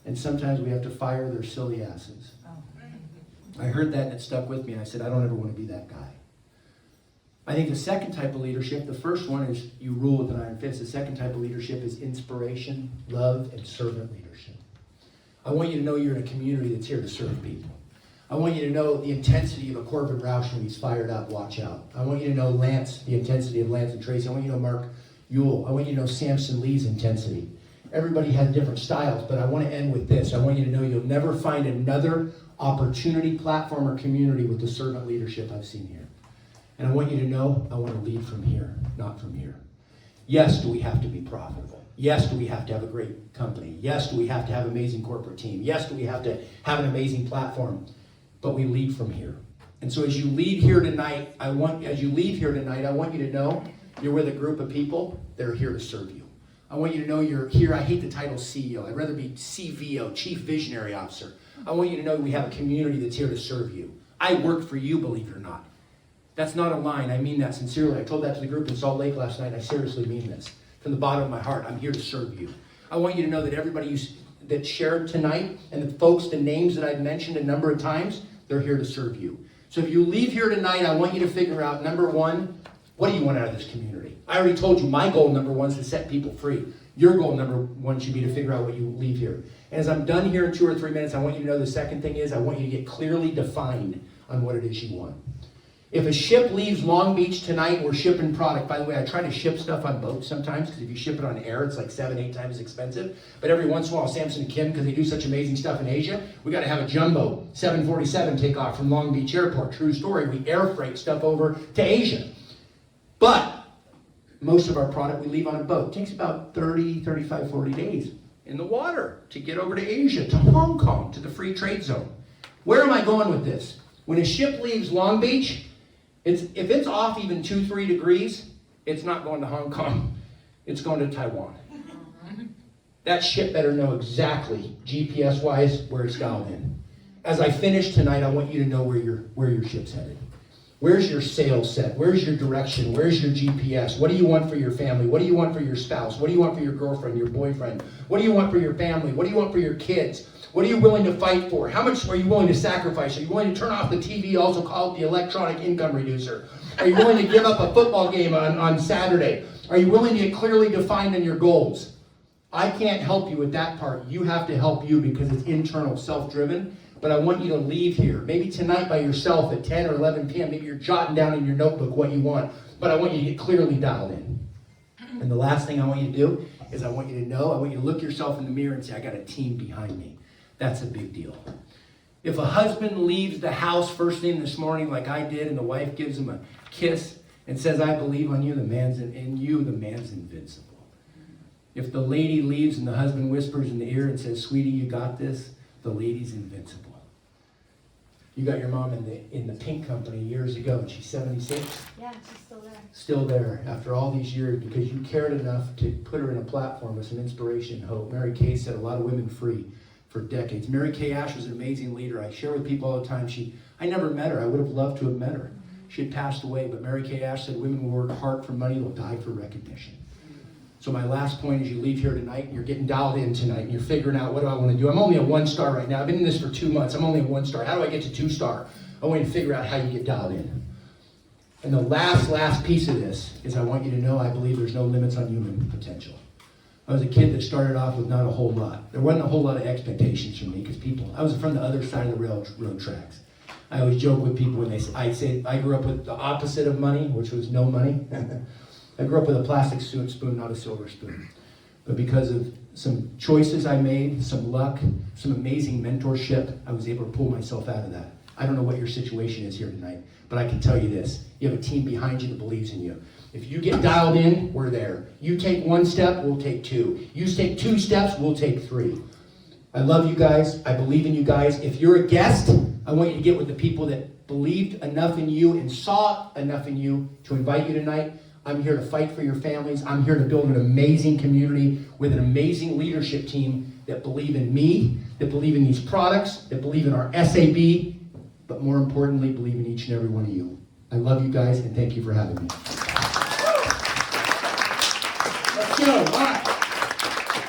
and sometimes we have to fire their silly asses. I heard that and it stuck with me, and I said, I don't ever want to be that guy. I think the second type of leadership, the first one is you rule with an iron fist. The second type of leadership is inspiration, love, and servant leadership. I want you to know you're in a community that's here to serve people. I want you to know the intensity of a Corbin Roush when he's fired up, watch out. I want you to know Lance, the intensity of Lance and Tracy. I want you to know Mark Ewell. I want you to know Samson Lee's intensity. Everybody has different styles, but I want to end with this. I want you to know you'll never find another opportunity, platform, or community with the servant leadership I've seen here. And I want you to know I want to lead from here, not from here. Yes, do we have to be profitable? Yes, do we have to have a great company? Yes, do we have to have an amazing corporate team? Yes, do we have to have an amazing platform? But we lead from here. And so as you leave here tonight, I want you to know you're with a group of people that are here to serve you. I want you to know you're here. I hate the title CEO. I'd rather be CVO, Chief Visionary Officer. I want you to know we have a community that's here to serve you. I work for you, believe it or not. That's not a line. I mean that sincerely. I told that to the group in Salt Lake last night. I seriously mean this. From the bottom of my heart, I'm here to serve you. I want you to know that everybody that shared tonight and the folks, the names that I've mentioned a number of times, they're here to serve you. So if you leave here tonight, I want you to figure out, number one, what do you want out of this community? I already told you my goal number one is to set people free. Your goal number one should be to figure out what you leave here. And as I'm done here in 2 or 3 minutes, I want you to know the second thing is I want you to get clearly defined on what it is you want. If a ship leaves Long Beach tonight, we're shipping product. By the way, I try to ship stuff on boats sometimes because if you ship it on air, it's like 7-8 times expensive. But every once in a while, Samson and Kim, because they do such amazing stuff in Asia, we got to have a jumbo 747 take off from Long Beach Airport. True story. We air freight stuff over to Asia. But most of our product we leave on a boat. It takes about 30, 35, 40 days in the water to get over to Asia, to Hong Kong, to the free trade zone. Where am I going with this? When a ship leaves Long Beach, if it's off even 2-3 degrees, it's not going to Hong Kong. It's going to Taiwan. That ship better know exactly, GPS-wise, where it's dialed in. As I finish tonight, I want you to know where your ship's headed. Where's your sail set? Where's your direction? Where's your GPS? What do you want for your family? What do you want for your spouse? What do you want for your girlfriend, your boyfriend? What do you want for your family? What do you want for your kids? What are you willing to fight for? How much are you willing to sacrifice? Are you willing to turn off the TV, also called the electronic income reducer? Are you willing to give up a football game on Saturday? Are you willing to get clearly defined in your goals? I can't help you with that part. You have to help you because it's internal, self-driven. But I want you to leave here, maybe tonight by yourself at 10 or 11 p.m. Maybe you're jotting down in your notebook what you want. But I want you to get clearly dialed in. And the last thing I want you to do is I want you to look yourself in the mirror and say, I got a team behind me. That's a big deal. If a husband leaves the house first thing this morning like I did and the wife gives him a kiss and says, I believe on you, the man's invincible. If the lady leaves and the husband whispers in the ear and says, sweetie, you got this, the lady's invincible. You got your mom in the Pink Company years ago, and she's 76? Yeah, she's still there. Still there after all these years because you cared enough to put her in a platform with some inspiration and hope. Mary Kay set a lot of women free for decades. Mary Kay Ash was an amazing leader. I share with people all the time. I never met her. I would have loved to have met her. She had passed away, but Mary Kay Ash said women will work hard for money, they'll die for recognition. So my last point is you leave here tonight and you're getting dialed in tonight and you're figuring out what do I want to do. I'm only a 1-star right now. I've been in this for 2 months. I'm only a 1-star. How do I get to 2-star? I want you to figure out how you get dialed in. And the last piece of this is I want you to know I believe there's no limits on human potential. I was a kid that started off with not a whole lot. There wasn't a whole lot of expectations from me because I was from the other side of the railroad tracks. I always joke with people when I say I grew up with the opposite of money, which was no money. I grew up with a plastic spoon, not a silver spoon. But because of some choices I made, some luck, some amazing mentorship, I was able to pull myself out of that. I don't know what your situation is here tonight, but I can tell you this. You have a team behind you that believes in you. If you get dialed in, we're there. You take one step, we'll take two. You take 2 steps, we'll take 3. I love you guys. I believe in you guys. If you're a guest, I want you to get with the people that believed enough in you and saw enough in you to invite you tonight. I'm here to fight for your families. I'm here to build an amazing community with an amazing leadership team that believe in me, that believe in these products, that believe in our SAB, but more importantly, believe in each and every one of you. I love you guys, and thank you for having me. Let's go. All right.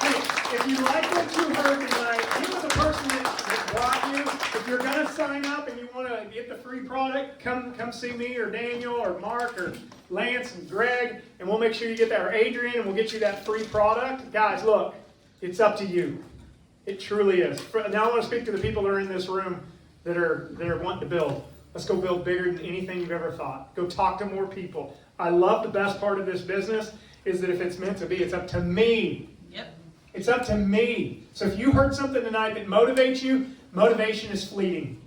Hey, if you like what you heard tonight, give it the person that brought you. If you're going to sign up and you want to get the free product, come see me or Daniel or Mark or Lance and Greg, and we'll make sure you get that, or Adrian, and we'll get you that free product. Guys, look, it's up to you. It truly is. Now I want to speak to the people that are in this room that are wanting to build. Let's go build bigger than anything you've ever thought. Go talk to more people. I love the best part of this business is that if it's meant to be, it's up to me. Yep. It's up to me. So if you heard something tonight that motivates you, motivation is fleeting.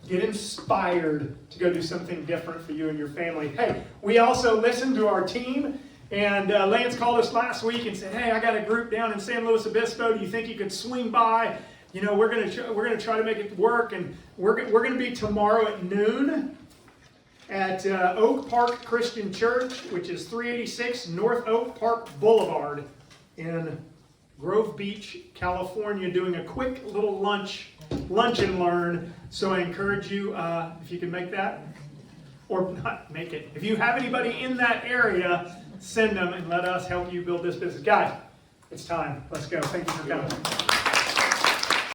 Get inspired to go do something different for you and your family. Hey, we also listened to our team, and Lance called us last week and said, hey, I got a group down in San Luis Obispo. Do you think you could swing by? You know, we're gonna try to make it work, and we're gonna be tomorrow at noon at Oak Park Christian Church, which is 386 North Oak Park Boulevard in Grove Beach, California, doing a quick little lunch and learn. So I encourage you, if you can make that, or not make it. If you have anybody in that area, send them and let us help you build this business. Guys, it's time. Let's go. Thank you for coming.